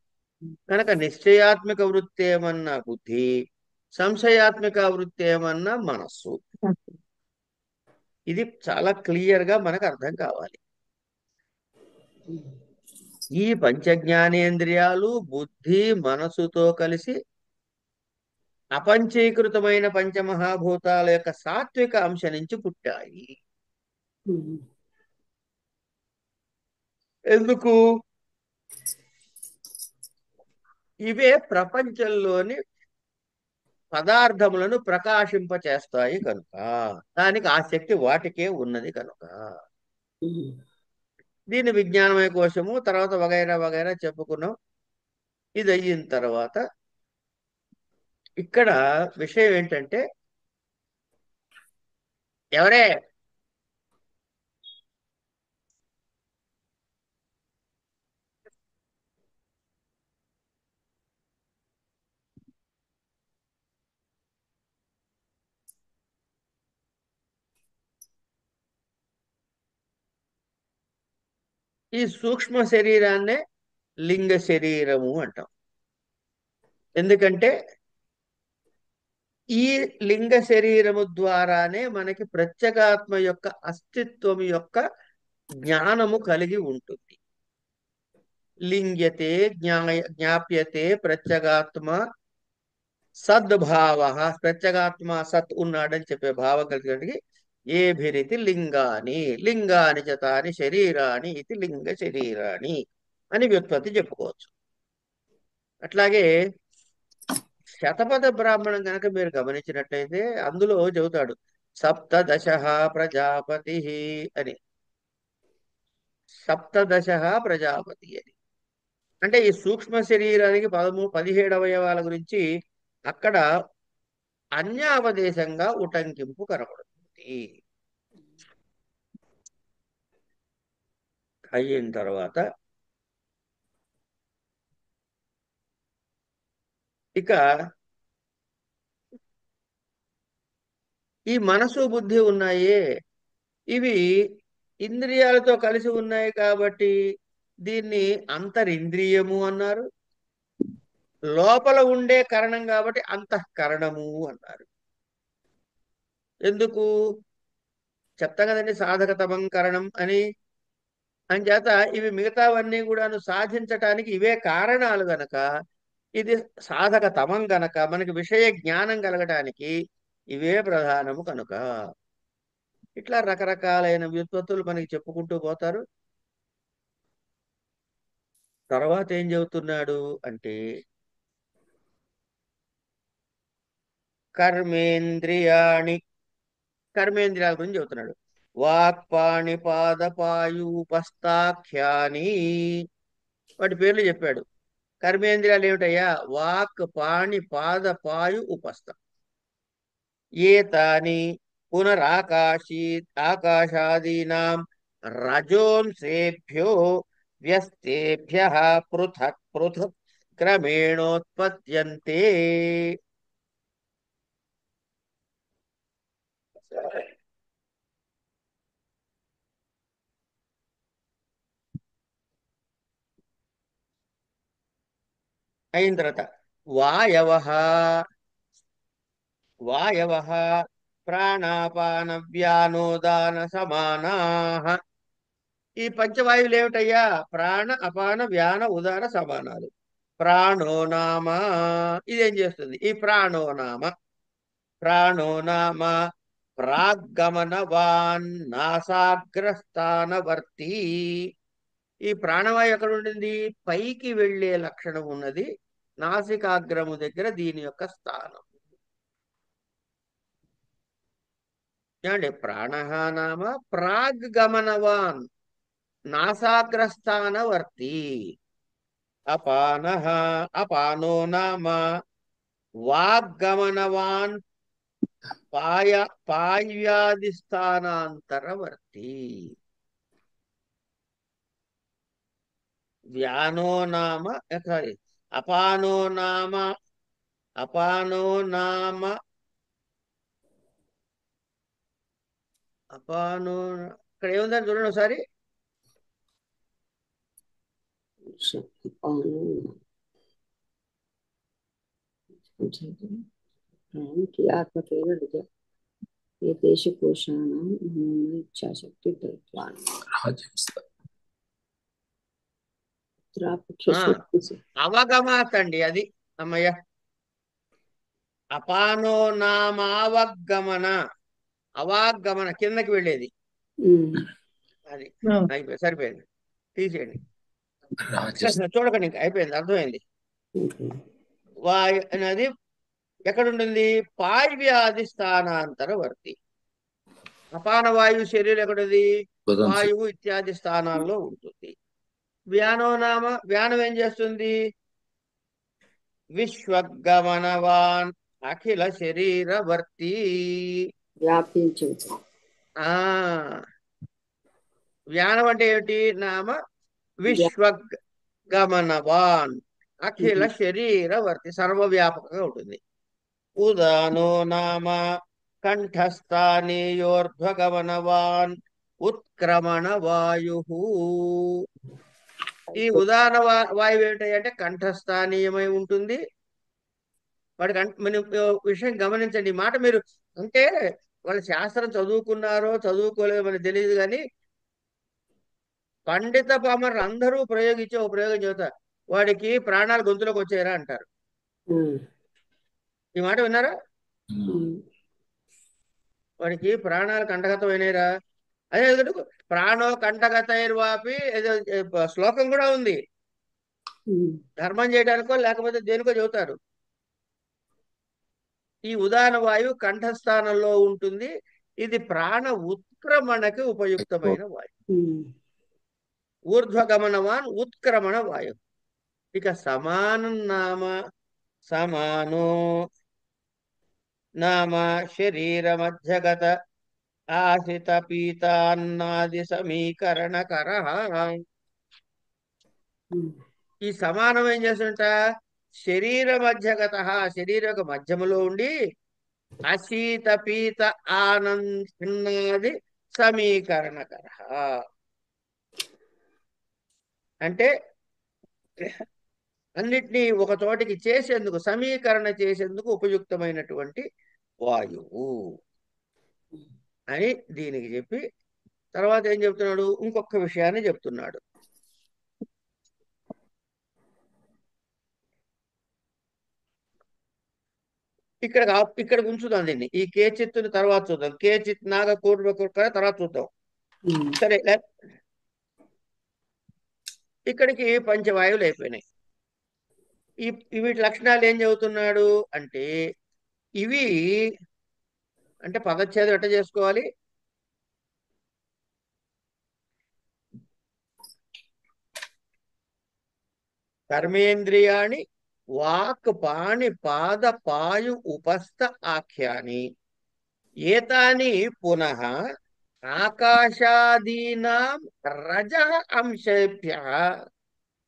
కనుక నిశ్చయాత్మక వృత్తి ఏమన్నా బుద్ధి, సంశయాత్మక వృత్తి ఏమన్నా మనస్సు. ఇది చాలా క్లియర్ గా మనకు అర్థం కావాలి. ఈ పంచజ్ఞానేంద్రియాలు బుద్ధి మనసుతో కలిసి అపంచీకృతమైన పంచమహాభూతాల యొక్క సాత్విక అంశ నుంచి పుట్టాయి. ఉమ్, ఎందుకు? ఇవే ప్రపంచంలోని పదార్థములను ప్రకాశింపచేస్తాయి కనుక, దానికి ఆ శక్తి వాటికే ఉన్నది కనుక. ఉమ్, దీన్ని విజ్ఞానమయ కోశము తర్వాత వగైరా వగైరా చెప్పుకున్నాం. ఇది అయిన తర్వాత ఇక్కడ విషయం ఏంటంటే, ఎవరే ఈ సూక్ష్మ శరీరాన్నే లింగ శరీరము అంటాం. ఎందుకంటే ఈ లింగ శరీరము ద్వారానే మనకి ప్రత్యేగాత్మ యొక్క అస్తిత్వం యొక్క జ్ఞానము కలిగి ఉంటుంది. లింగ్యతే జ్ఞాప్యతే ప్రత్యేగాత్మ సద్భావ, ప్రత్యేగాత్మ సత్ ఉన్నాడని చెప్పే భావం కలిగినకి ఏభిరితి లింగాని లింగాని చతాని శరీరాని ఇది లింగ శరీరాని అని వ్యుత్పత్తి చెప్పుకోవచ్చు. అట్లాగే శతపథ బ్రాహ్మణం కనుక మీరు గమనించినట్లయితే అందులో చెబుతాడు సప్తదశ ప్రజాపతి అని. సప్తదశ ప్రజాపతి అని అంటే ఈ సూక్ష్మ శరీరానికి 17 అవయవాల గురించి అక్కడ అన్యాపదేశంగా ఉటంకింపు కనబడుతుంది. అయిన తర్వాత ఇక ఈ మనసు బుద్ధి ఉన్నాయే ఇవి ఇంద్రియాలతో కలిసి ఉన్నాయి కాబట్టి దీన్ని అంతరింద్రియము అన్నారు. లోపల ఉండే కరణం కాబట్టి అంతఃకరణము అన్నారు. ఎందుకు చెప్తా కదండి సాధక తమంకరణం అని. అంచేత ఇవి మిగతావన్నీ కూడాను సాధించటానికి ఇవే కారణాలు గనక ఇది సాధక తమం గనక మనకి విషయ జ్ఞానం కలగటానికి ఇవే ప్రధానము కనుక ఇట్లా రకరకాలైన వ్యుత్పత్తులు మనకి చెప్పుకుంటూ పోతారు. తర్వాత ఏం చెబుతున్నాడు అంటే కర్మేంద్రియాణి, కర్మేంద్రియాల గురించి చెబుతున్నాడు. వాక్ పాణి పాద పాయూపస్థాఖ్యాని, వాటి పేర్లు చెప్పాడు. కర్మేంద్రియాలు ఏమిటయ్యా? వాక్ పాణి పాద పాయు ఉపస్థ. ఏతాని ఆకాశాదీనాం రజోంసేభ్యో వ్యస్తేభ్యః పృథక్ పృథక్ క్రమేణోత్పద్యంతే. అయిన తర్వాత వాయవః వాయవః ప్రాణాపాన వ్యానోదాన సమానాః. ఈ పంచవాయువులు ఏమిటయ్యా? ప్రాణ అపాన వ్యాన ఉదాన సమానాలు. ప్రాణో నామ, ఇదేం చేస్తుంది? ఈ ప్రాణో నామ ప్రాగ్గమనవాన్ నాసాగ్రస్థానవర్తి. ఈ ప్రాణవాయు ఎక్కడ ఉండింది? పైకి వెళ్ళే లక్షణం ఉన్నది నాసికాగ్రము దగ్గర దీని యొక్క స్థానం. ఏమండి? ప్రాణ నామ ప్రాగ్గమనవాన్ నాసాగ్రస్థానవర్తి. అపానో నామ వాగ్గమనవాన్ పాయ్యాదిస్థానాంతరవర్తి. వ్యానో నామ సారీ అపానో నామ అపానో నామ అపానో ఇక్కడ ఏముందని చూడండి ఒకసారి. అవగమాత్ అండి అది. అమ్మయ్య, అపానో నామావగమన, అవాగమన కిందకి వెళ్ళేది అది. అయిపోయింది, సరిపోయింది, తీసేయండి. చూడకండి, ఇంకా అయిపోయింది, అర్థమైంది. వాయు అనేది ఎక్కడుంటుంది? పాయ్వ్యాధి స్థానాంతరవర్తి. అపాన వాయువు శరీరం ఎక్కడుంది? వాయువు ఇత్యాది స్థానాల్లో ఉంటుంది. వ్యానోనామ, వ్యానం ఏం చేస్తుంది? విశ్వగమనవాన్ అఖిల శరీరవర్తి. వ్యాపించింది. వ్యానం అంటే ఏమిటి? నామ విశ్వగమనవాన్ అఖిల శరీరవర్తి, సర్వవ్యాపకంగా ఉంటుంది. ఉదానో నామ కంఠస్థానీయోర్ధ్వగమనవాన్ ఉత్క్రమణ వాయు. ఈ ఉదాన వాయువు ఏమిటి అంటే కంఠస్థానీయమై ఉంటుంది, వాడికి మనం విషయం గమనించండి. ఈ మాట మీరు అంటే వాళ్ళు శాస్త్రం చదువుకున్నారో చదువుకోలేదో మనకి తెలియదు కానీ పండిత పామరులు అందరూ ప్రయోగించే ఒక ప్రయోగం చెబుతారు. వాడికి ప్రాణాలు గొంతులోకి వచ్చాయరా అంటారు. ఉమ్, ఈ మాట విన్నారా? ఉమ్, వాడికి ప్రాణాలు కంటగతమైనరా. అదే విధంగా ప్రాణో కంటగతైర్వాపి ఏదో శ్లోకం కూడా ఉంది. ఉమ్, ధర్మం చేయడానికో లేకపోతే దేనికో చెబుతారు. ఈ ఉదాహరణ వాయువు కంఠస్థానంలో ఉంటుంది. ఇది ప్రాణ ఉత్క్రమణకి ఉపయుక్తమైన వాయువు. ఉమ్, ఊర్ధ్వగమనవాన్ ఉత్క్రమణ వాయువు. ఇక సమానం నామ సమానో నామ శరీర మధ్యగత ఆశిత పీతాన్నాది సమీకరణకర. ఉమ్, ఈ సమానం ఏం చేస్తుంట శరీర మధ్యగత, శరీర యొక్క మధ్యములో ఉండి అశీత పీత ఆనంది సమీకరణకర. అంటే అన్నిటినీ ఒక చోటికి చేసేందుకు, సమీకరణ చేసేందుకు ఉపయుక్తమైనటువంటి వాయువు అని దీనికి చెప్పి తర్వాత ఏం చెప్తున్నాడు, ఇంకొక విషయాన్ని చెప్తున్నాడు. ఇక్కడ ఇక్కడ ఉంచుదాం దీన్ని. ఈ కేచిత్తుని తర్వాత చూద్దాం. కేచిత్ నాగ కూర్మ తర్వాత చూద్దాం. ఉమ్, సరే, ఇక్కడికి పంచవాయువులు అయిపోయినాయి. వీటి లక్షణాలు ఏం చెబుతున్నాడు అంటే ఇవి అంటే పదచ్ఛేదం ఎట్ట చేసుకోవాలి. కర్మేంద్రియాణి వాక్ పాణి పాద పాయు ఉపస్థ ఆఖ్యాని ఏతాని పునః ఆకాశాదీనాం రజ అంశేభ్యః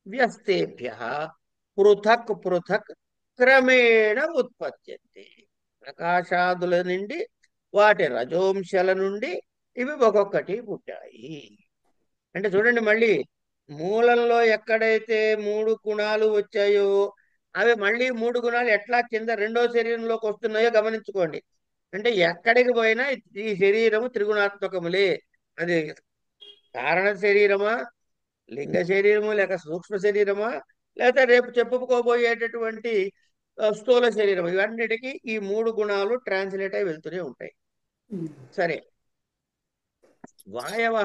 వ్యస్తేభ్యః పృథక్ పృథక్ క్రమేణ ఉత్పద్యంతి. ఆకాశాదుల నుండి వాటి రజోంశాల నుండి ఇవి ఒక్కొక్కటి పుట్టాయి. అంటే చూడండి, మళ్ళీ మూలంలో ఎక్కడైతే 3 గుణాలు వచ్చాయో అవి మళ్ళీ 3 గుణాలు ఎట్లా కింద రెండో శరీరంలోకి వస్తున్నాయో గమనించుకోండి. అంటే ఎక్కడికి పోయినా ఈ శరీరము త్రిగుణాత్మకములే. అది కారణ శరీరమా, లింగ శరీరము, లేక సూక్ష్మ శరీరమా, లేకపోతే రేపు చెప్పుకోబోయేటటువంటి స్థూల శరీరం, ఇవన్నిటికీ ఈ 3 గుణాలు ట్రాన్స్లేట్ అయి వెళ్తూనే ఉంటాయి. ఉమ్, సరే, వాయవ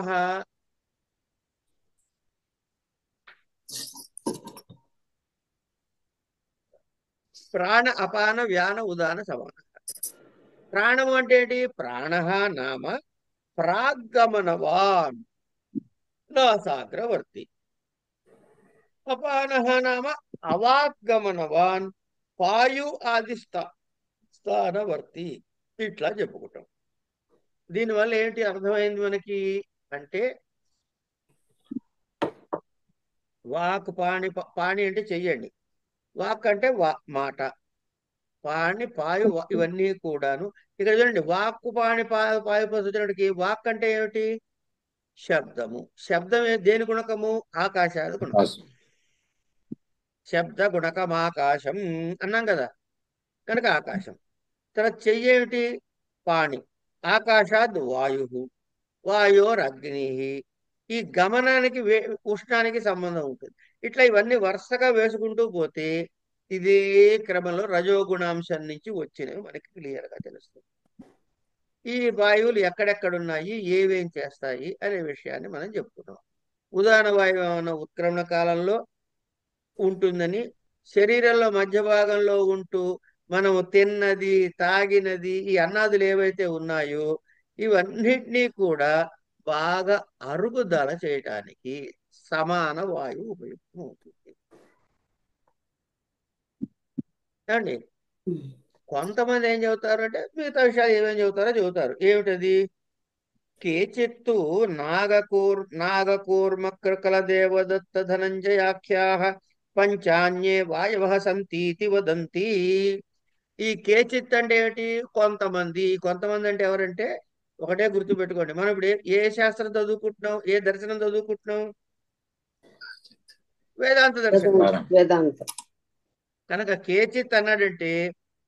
ప్రాణ అపాన వ్యాన ఉదాన సమాన. ప్రాణము అంటే ఏంటి? ప్రాణ నామ ప్రాగమనవాన్ నాసాగ్రవర్తి. అపాన నామ అవాగమనవాన్ పాయు ఆది స్థానవర్తి. ఇట్లా చెప్పుకుంటాం. దీనివల్ల ఏంటి అర్థమైంది మనకి అంటే వాక్ పాణి, పాణి అంటే చెయ్యండి, వాక్ అంటే మాట, పాణి పాయు ఇవన్నీ కూడాను. ఇక్కడ చూడండి, వాక్కు పాణి పాయు వచ్చినప్పటికి వాక్ అంటే ఏమిటి? శబ్దము. శబ్దం దేని గుణకము? ఆకాశాది గుణకం. శబ్ద గుణకం ఆకాశం అన్నాం కదా, కనుక ఆకాశం. తర్వాత చెయ్యేమిటి? పాణి. ఆకాశాద్ వాయు, వాయోరగ్ని. ఈ గమనానికి ఉష్ణానికి సంబంధం ఉంటుంది. ఇట్లా ఇవన్నీ వరుసగా వేసుకుంటూ పోతే ఇదే క్రమంలో రజోగుణాంశం నుంచి వచ్చినవి మనకి క్లియర్గా తెలుస్తుంది. ఈ వాయువులు ఎక్కడెక్కడున్నాయి, ఏవేం చేస్తాయి అనే విషయాన్ని మనం చెప్పుకున్నాం. ఉదాహరణ వాయువు ఏమైనా ఉత్క్రమణ కాలంలో ఉంటుందని, శరీరంలో మధ్య భాగంలో ఉంటూ మనము తిన్నది, తాగినది, ఈ అన్నాదులు ఏవైతే ఉన్నాయో ఇవన్నిటినీ కూడా బాగా అరుగుదల చేయటానికి సమాన వాయువు ఉపయుక్తం అవుతుంది అండి. ఉమ్, కొంతమంది ఏం చెబుతారు అంటే మిగతా విషయాలు ఏమేం చెబుతారో చెబుతారు. ఏమిటది? కేచిత్తు నాగకూర్మకృకల దేవదత్త ధనంజయాఖ్యాః పంచాన్యే వాయవః సంతీతి వదంతి. ఈ కేచిత్ అంటే ఏమిటి? కొంతమంది. కొంతమంది అంటే ఎవరంటే ఒకటే గుర్తు పెట్టుకోండి. మనం ఇప్పుడు ఏ శాస్త్రం చదువుకుంటున్నాం, ఏ దర్శనం చదువుకుంటున్నాం? వేదాంత దర్శనం. వేదాంతం. కనుక కేచిత్ అన్నాడంటే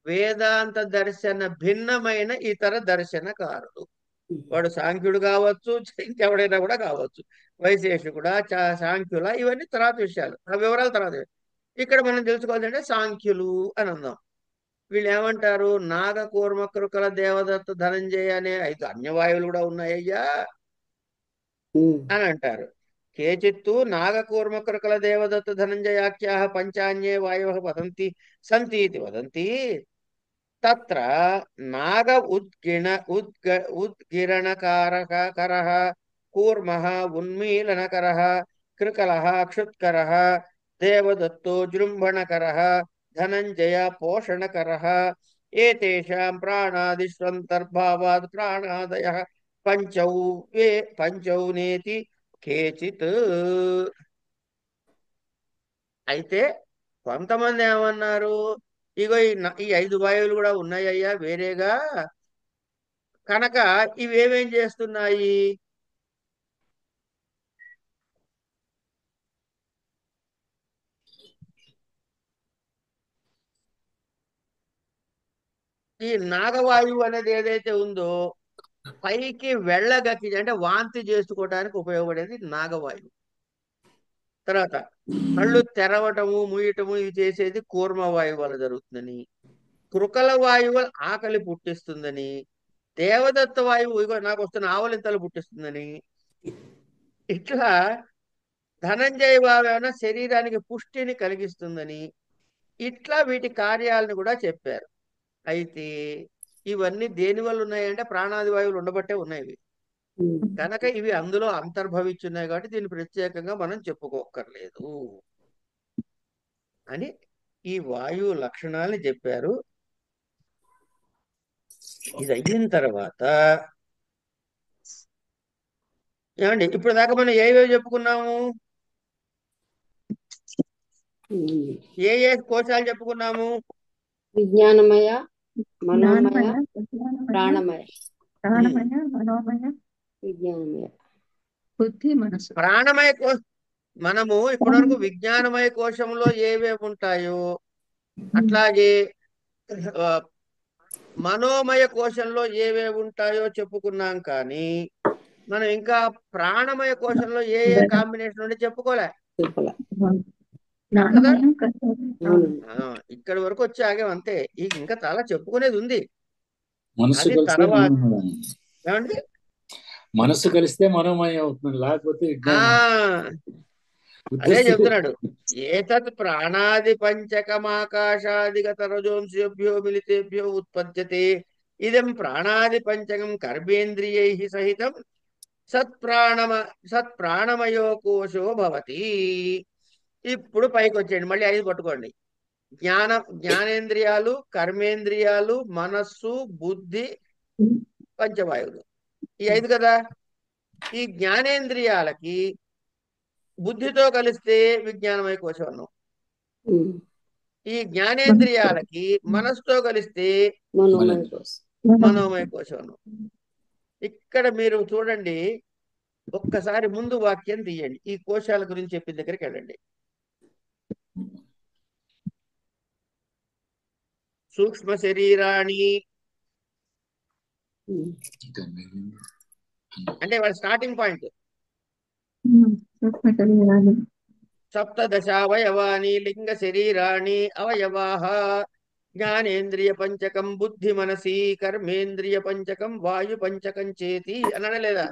వేదాంత దర్శన భిన్నమైన ఇతర దర్శనకారులు. వాడు సాంఖ్యుడు కావచ్చు, ఇంకెవడైనా కూడా కావచ్చు, వైశేషికుడా, సాంఖ్యుల, ఇవన్నీ తర్వాత విషయాలు, ఆ వివరాలు తర్వాత. ఇక్కడ మనం తెలుసుకోవాలంటే సాంఖ్యులు అని అందాం. వీళ్ళు ఏమంటారు? నాగ కూర్మ కృకల దేవదత్త ధనంజయ అనే 5 అన్యవాయువులు కూడా ఉన్నాయ్యా అని అంటారు. కేచిత్తు నాగకూర్మ కృకల దేవదత్త ధనంజయాఖ్యా పంచాన్యే వాయవ వదంతి సంతి ఇది వదంతి. తత్ర నాగ ఉద్గిరణకారః కూర్మః ఉన్మీలనకరః కృకలః క్షుత్కరః దేవదత్తో జృంభణకరః ధనంజయ పోషణకరః ఏతేషాం ప్రాణాదిష్వంతర్భావాత్ ప్రాణాదయః పంచౌ పంచౌ నేతి కేచిత్. అయితే కొంతమంది ఏమన్నారు? ఇగో ఈ 5 వాయువులు కూడా ఉన్నాయ్యా వేరేగా, కనుక ఇవేమేం చేస్తున్నాయి? ఈ నాగవాయువు అనేది ఏదైతే ఉందో పైకి వెళ్ళగక్కి అంటే వాంతి చేసుకోవడానికి ఉపయోగపడేది నాగవాయువు. తర్వాత కళ్ళు తెరవటము ముయ్యటము ఇవి చేసేది కూర్మవాయువు వల్ల జరుగుతుందని, కృకల వాయువు ఆకలి పుట్టిస్తుందని, దేవదత్త వాయువు ఇగో నాకు వస్తున్న ఆవలింతలు పుట్టిస్తుందని, ఇట్లా ధనంజయ వాయువు శరీరానికి పుష్టిని కలిగిస్తుందని, ఇట్లా వీటి కార్యాలను కూడా చెప్పారు. అయితే ఇవన్నీ దేని వల్ల ఉన్నాయంటే ప్రాణాది వాయువులు ఉండబట్టే ఉన్నాయి. కనుక ఇవి అందులో అంతర్భవించున్నాయి కాబట్టి దీన్ని ప్రత్యేకంగా మనం చెప్పుకోక్కర్లేదు అని ఈ వాయువు లక్షణాలని చెప్పారు. ఇది అయిన తర్వాత ఏమండి, ఇప్పుడు దాకా మనం ఏవేవి చెప్పుకున్నాము? ఏ ఏ కోశాలు చెప్పుకున్నాము? విజ్ఞానమయ, మనోమయ, జ్ఞానమయ, ప్రాణమయ. ప్రాణమయ, మనోమయ, విజ్ఞానమయ, బుద్ధి, మనసు. ప్రాణమయ మనము ఇప్పటివరకు విజ్ఞానమయ కోశంలో ఏవేవి ఉంటాయో అట్లాగే మనోమయ కోశంలో ఏవేవి ఉంటాయో చెప్పుకున్నాం. కానీ మనం ఇంకా ప్రాణమయ కోశంలో ఏ ఏ కాంబినేషన్ ఉంటే చెప్పుకోలే కదా. జ్ఞానమయం, ఇక్కడి వరకు వచ్చి ఆగాం అంతే. ఇంకా చాలా చెప్పుకునేది ఉంది. మనస్సు అది కలిస్తే తర్వాత మనోమయం. ఏమండి, మనస్సు కలిస్తే మనోమయం అవుతుంది, లేకపోతే అదే చెప్తున్నాడు. ఏతత్ ప్రాణాది పంచకమాకాశాదిగత రజోంశేభ్యో మిలితేభ్యో ఉత్పద్యతే ఇదం ప్రాణాది పంచకం కర్మేంద్రియై సహితం సత్ప్రాణమయో కోశో భవతి. ఇప్పుడు పైకి వచ్చేయండి, మళ్ళీ 5 పట్టుకోండి. జ్ఞానేంద్రియాలు, కర్మేంద్రియాలు, మనస్సు, బుద్ధి, పంచవాయువులు, ఈ 5 కదా. ఈ జ్ఞానేంద్రియాలకి బుద్ధితో కలిస్తే విజ్ఞానమయ కోశం అన్నాం. ఈ జ్ఞానేంద్రియాలకి మనసుతో కలిస్తే మనోమయ కోశం అన్నాం. ఇక్కడ మీరు చూడండి, ఒక్కసారి ముందు వాక్యం తీయండి, ఈ కోశాల గురించి చెప్పిన దగ్గరికి వెళ్ళండి. సూక్ష్మ శరీరాణి అంటే వాళ్ళ స్టార్టింగ్ పాయింట్. సప్తదశావయవాని లింగ శరీరాణి అవయవాః జ్ఞానేంద్రియ పంచకం బుద్ధి మనసి కర్మేంద్రియ పంచకం వాయు పంచకం చేతి అన్నాడా లేదా?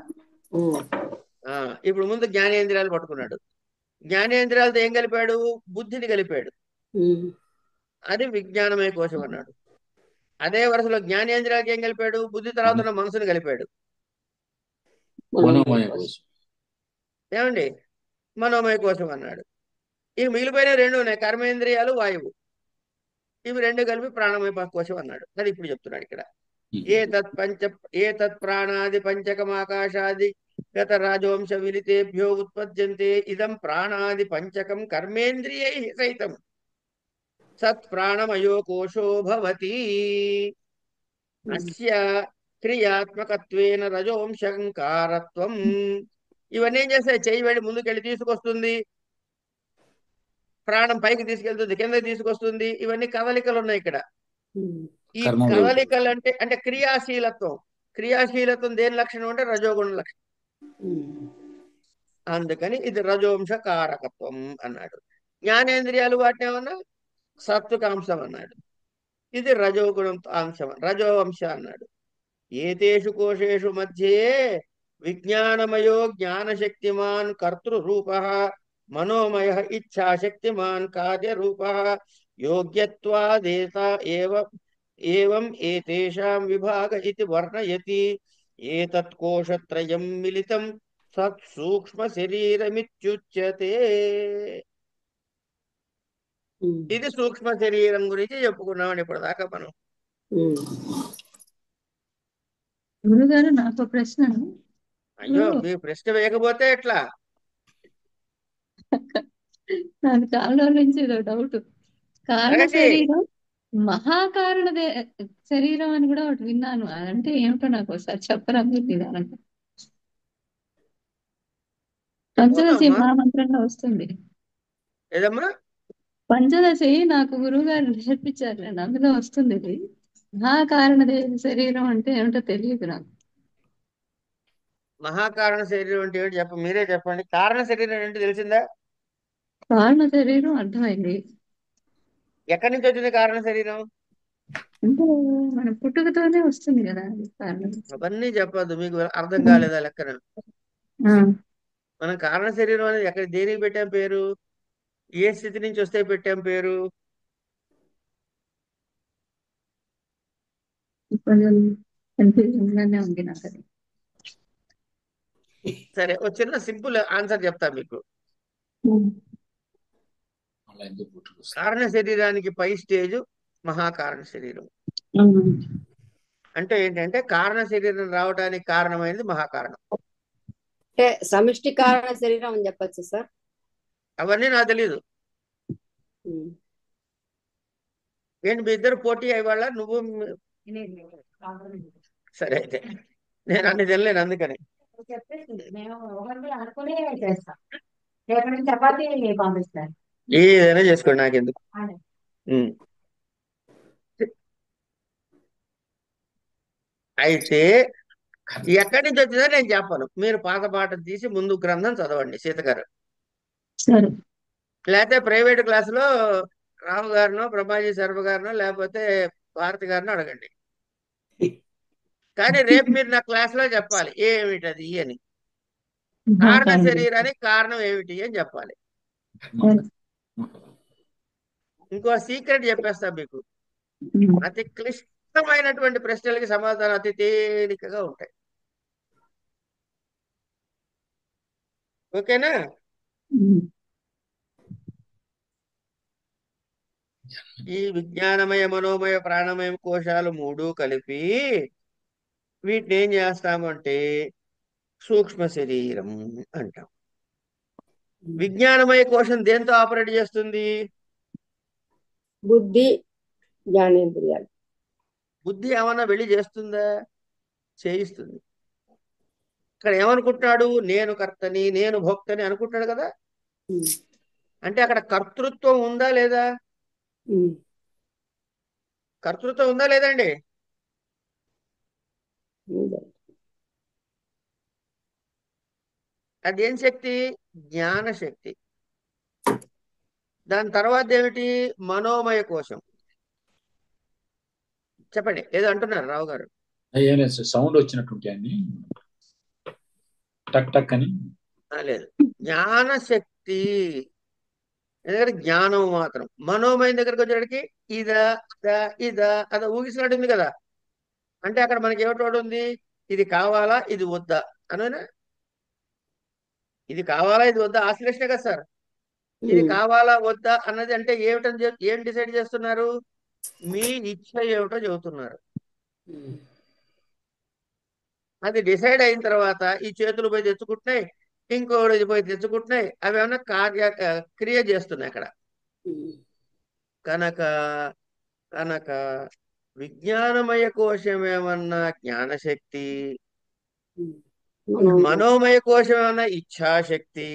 ఇప్పుడు ముందు జ్ఞానేంద్రియాలు పట్టుకున్నాడు. జ్ఞానేంద్రియాలతో ఏం కలిపాడు? బుద్ధిని కలిపాడు. అది విజ్ఞానమయ కోశం అన్నాడు. అదే వరుసలో జ్ఞానేంద్రియాలకి ఏం కలిపాడు? బుద్ధి తర్వాత ఉన్న మనసుని కలిపాడు. ఏమండి, మనోమయ కోశం అన్నాడు. ఇవి మిగిలిపోయిన 2 ఉన్నాయి, కర్మేంద్రియాలు, వాయువు. ఇవి 2 కలిపి ప్రాణమయ కోశం అన్నాడు. అది ఇప్పుడు చెప్తున్నాడు ఇక్కడ. ఏతత్ ప్రాణాది పంచకమాకాశాది గత రాజవంశ విలితేభ్యో ఉత్పద్యంతే ఇదం ప్రాణాది పంచకం కర్మేంద్రియై సహితం సత్ ప్రాణమయో కోశో భవతి. అస్య క్రియాత్మకత్వేన రజోంశంకారత్వం. ఇవన్నీ ఏం చేస్తాయి? చెయ్యి వెళ్ళి ముందుకెళ్ళి తీసుకొస్తుంది, ప్రాణం పైకి తీసుకెళ్తుంది, కిందకి తీసుకొస్తుంది. ఇవన్నీ కదలికలు ఉన్నాయి ఇక్కడ. ఉమ్, ఈ కర్మంలో కదలికలు అంటే అంటే క్రియాశీలత్వం. క్రియాశీలత్వం దేని లక్షణం అంటే రజోగుణ లక్షణం. ఉమ్, అందుకని ఇది రజోంశ కారకత్వం అన్నాడు. జ్ఞానేంద్రియాలు వాటిని ఏమన్నా సత్వకాంశం అన్నాడు. ఇది రజోగుణం అంశం, రజోవంశ అన్నాడు. ఏతేషు కోశేషు మధ్యే విజ్ఞానమయో జ్ఞానశక్తిమాన్ కర్తృరూప మనోమయ ఇచ్ఛాశక్తిమాన్ కార్యరూప యోగ్యత్వాదేత ఏవ ఏవం ఏతేషాం విభాగ ఇతి వర్ణయతి. ఏతత్ కోశత్రయం మిలితం సత్ సూక్ష్మ శరీరమిత్యుచ్యతే. ఉమ్, ఇది సూక్ష్మ శరీరం గురించి చెప్పుకున్నామని ఇప్పటిదాకా మనం. ఉమ్. గురుగారు నాకు ఒక ప్రశ్న. అయ్యో, ఇప్పుడు మీ ప్రశ్న వేయకపోతే ఎట్లా? నాకు చాలా రోజుల నుంచి ఏదో డౌట్. కారణ అడగండి. శరీరం మహాకారణ శరీరం అని కూడా ఒకటి విన్నాను. అంటే ఏమిటో నాకు ఒకసారి చెప్పరా మీరు నిదానంగా? పంచదశి చెప్పుకుందామమ్మా. మహామంత్రంలో వస్తుంది. ఏదమ్మా? పంచదశి నాకు గురువు గారు నేర్పించారు. నేను అందులో వస్తుంది ఇది. మహాకారణ శరీరం అంటే ఏమిటో తెలియదు నాకు. మహాకారణ శరీరం అంటే ఏంటి మీరే చెప్పండి. కారణ శరీరం ఏంటి తెలిసిందా? కారణ శరీరం అర్థమైంది. ఎక్కడి నుంచి వచ్చింది కారణ శరీరం? అంటే మన పుట్టుకతోనే వస్తుంది కదా అది కారణం. అవన్నీ చెప్పద్దు, మీకు అర్థం కాలేదా లెక్కన. ఆ, మనం కారణ శరీరం అనేది ఎక్కడ దేనికి పెట్టాం పేరు? ఏ స్థితి నుంచి వస్తే పెట్టాం పేరు? కొంచెం కన్ఫ్యూజన్ గానే ఉంది నాకు అది. సరే, ఒక చిన్న సింపుల్ ఆన్సర్ చెప్తా మీకు. మళ్ళీ ఎందుకు పుట్టుకొస్తుంది? కారణ శరీరానికి పై స్టేజ్ మహాకారణ శరీరం. అంటే ఏంటంటే కారణ శరీరం రావడానికి కారణమైనది మహాకారణం. అంటే సమిష్టి కారణ శరీరం అని చెప్పచ్చు సార్. అవన్నీ నాకు తెలియదు. ఉమ్. ఏంటి మీ ఇద్దరు పోటీ అయ్యేవాళ్ళ? నువ్వు సరే అయితే నేను అన్ని తెలియలేను అందుకని. చెప్పేసి మేము ఒకటి అనుకుని చేస్తాం. రేపటి నుంచి చపాతీ పంపిస్తాను. ఏదైనా చేసుకోండి, నాకెందుకు. అదే. ఉమ్. అయితే ఎక్కడి నుంచి వచ్చిందో నేను చెప్పను. మీరు పాత పాట తీసి ముందు గ్రంథం చదవండి సీత గారు. సరే. లేకపోతే ప్రైవేట్ క్లాసులో రావు గారినో బ్రహ్మాజీ శర్మ గారినో లేకపోతే భారతి గారినో అడగండి. కానీ రేపు మీరు నా క్లాసులో చెప్పాలి ఏమిటది అని. కారణ మహాకారణ. శరీరానికి కారణం ఏమిటి అని చెప్పాలి. ఇంకో సీక్రెట్ చెప్పేస్తా మీకు. అతి క్లిష్టమైనటువంటి ప్రశ్నలకి సమాధానం అతి తేలికగా ఉంటాయి. ఓకేనా? ఈ విజ్ఞానమయ మనోమయ ప్రాణమయ కోశాలు మూడు కలిపి వీటిని ఏం చేస్తామంటే సూక్ష్మ శరీరం అంటాం. విజ్ఞానమయ కోశం దేంతో ఆపరేట్ చేస్తుంది? బుద్ధి జ్ఞానేంద్రియాలు. బుద్ధి ఏమన్నా వెళ్ళి చేస్తుందా? చేయిస్తుంది. ఇక్కడ ఏమనుకుంటున్నాడు? నేను కర్తని, నేను భోక్తని అనుకుంటున్నాడు కదా. ఉమ్. అంటే అక్కడ కర్తృత్వం ఉందా లేదా? ఉమ్. కర్తృత్వం ఉందా లేదండి? ఉందా? అదేం శక్తి? జ్ఞాన శక్తి. దాని తర్వాత ఏమిటి? మనోమయ కోశం. చెప్పండి, ఏదో అంటున్నారు రావు గారు. ఏం లేదు, సౌండ్ వచ్చినట్టుంటే అన్ని టక్ టక్ అని. లేదు, జ్ఞాన శక్తి. ఎందుకంటే జ్ఞానం మాత్రం. మనోమయం దగ్గరకు వచ్చేటికి ఇదా ఇదా అదా ఊగిసినట్టుంది కదా. అంటే అక్కడ మనకి ఏమిటోడు ఉంది? ఇది కావాలా ఇది వద్దా అనేనా? ఇది కావాలా ఇది వద్దా ఆశ్లేషణ కదా సార్. ఇది ఉమ్. కావాలా వద్దా అన్నది అంటే ఏమిటని ఏం డిసైడ్ చేస్తున్నారు? మీ ఇచ్చ ఏమిటో చెబుతున్నారు. ఉమ్. అది డిసైడ్ అయిన తర్వాత ఈ చేతులు పోయి తెచ్చుకుంటున్నాయి, ఇంకోటి పోయి తెచ్చుకుంటున్నాయి. అవి ఏమన్నా క్రియ చేస్తున్నాయి అక్కడ. ఉమ్. కనుక కనుక విజ్ఞానమయ కోశం ఏమన్నా జ్ఞానశక్తి, ఉమ్. మనోమయ మనోమయ కోశం ఏమన్నా ఇచ్ఛాశక్తి,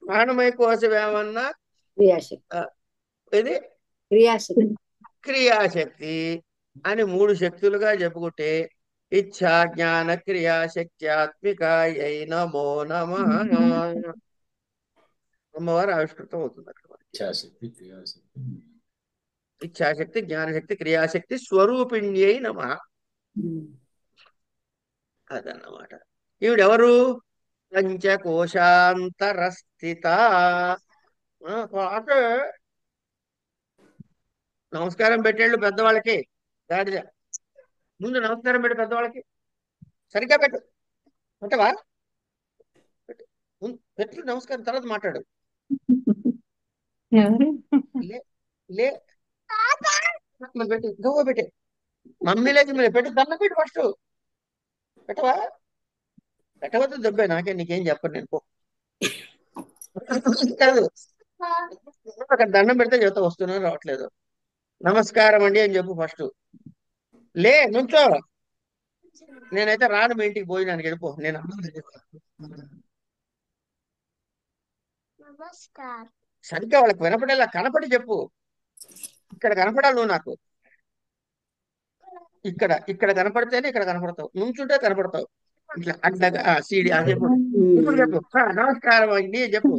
ప్రాణమయ కోశం ఏమన్నా క్రియాశక్తి. ఆ, ఇది క్రియాశక్తి. క్రియాశక్తి అని మూడు శక్తులుగా చెప్పుకుంటే ఇచ్ఛా జ్ఞాన క్రియాశక్త్యాత్మికాయై నమో నమః అమ్మవారు ఆవిష్కృతం అవుతుంది అక్కడ మనకి. ఇచ్ఛాశక్తి క్రియాశక్తి. ఇచ్ఛాశక్తి జ్ఞానశక్తి క్రియాశక్తి స్వరూపిణ్యై నమః. అదన్నమాట. ఈవిడెవరు? పంచకోశాంతరస్థిత. అంటే నమస్కారం పెట్టేళ్ళు పెద్దవాళ్ళకి. గాడిద ముందు నమస్కారం పెట్టు పెద్దవాళ్ళకి. సరిగ్గా పెట్టు. పెట్టవా? పెట్టు నమస్కారం, తర్వాత మాట్లాడు. ఎవరు? లే లే మరి పెట్టు, గవ్వ పెట్టే. మమ్మీ లేదు మీరు పెట్టు, దండం పెట్టు ఫస్ట్. పెట్టవా? పెట్టవద్దు దెబ్బే, నాకే నీకేం చెప్పను నేను. పో కాదు, అక్కడ దండం పెడితే చెబుతా వస్తున్నాను రావట్లేదు. నమస్కారం అండి అని చెప్పు ఫస్ట్. లే నుంచో. నేనైతే రాను మీ ఇంటికి భోజనానికి, వెళ్ళిపో. నేను సరిగ్గా వాళ్ళకి వినపడేలా కనపడి చెప్పు. ఇక్కడ కనపడాలి నువ్వు నాకు. ఇక్కడ ఇక్కడ కనపడితేనే ఇక్కడ కనపడతావు, నుంచుంటే కనపడతావు. ఇట్లా అడ్డగా సీడి అని చెప్పు. ఇప్పుడు చెప్పు నమస్కారం అండి అని చెప్పు.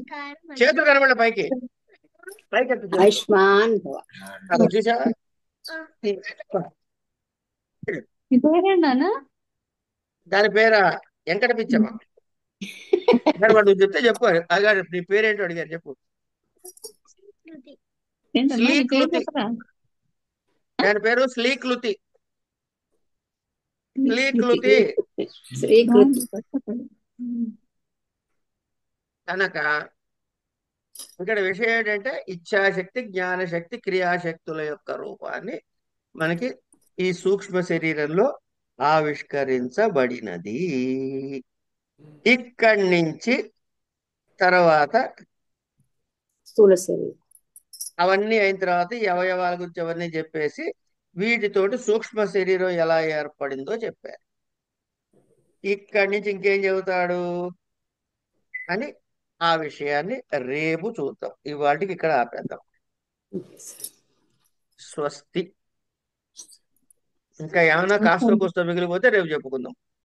చేతులు కనపడ పైకి, పైకి ఎత్తు చేతులు. ఆయుష్మాన్ భవ. అది చూసావా? మీ పేరేంటి నాన్న? దాని పేరా వెంకట పిచ్చమ్మ. మరి వాడు నువ్వు చెప్తే చెప్పు. అడిగాడు నీ పేరేంటో అడిగారు, చెప్పు. ఏంటమ్మా నీ పేరు శ్రీకృతి. చెప్పరా? దాని పేరు శ్రీకృతి. శ్రీకృతి శ్రీకృతి. కనుక ఇక్కడ విషయం ఏంటంటే ఇచ్ఛాశక్తి జ్ఞానశక్తి క్రియాశక్తుల యొక్క రూపాన్ని మనకి ఈ సూక్ష్మ శరీరంలో ఆవిష్కరించబడినది. ఇక్కడి నుంచి తర్వాత స్థూల శరీరం. అవన్నీ అయిన తర్వాత ఈ అవయవాల గురించి అవన్నీ చెప్పేసి వీటితోటి సూక్ష్మ శరీరం ఎలా ఏర్పడిందో చెప్పారు. ఇక్కడి నుంచి ఇంకేం చెబుతాడు అని ఆ విషయాన్ని రేపు చూద్దాం. ఇవాటికి ఇక్కడ ఆపేద్దాం. స్వస్తి. ఇంకా ఏమైనా కాస్త కూస్త మిగిలిపోతే రేపు చెప్పుకుందాం.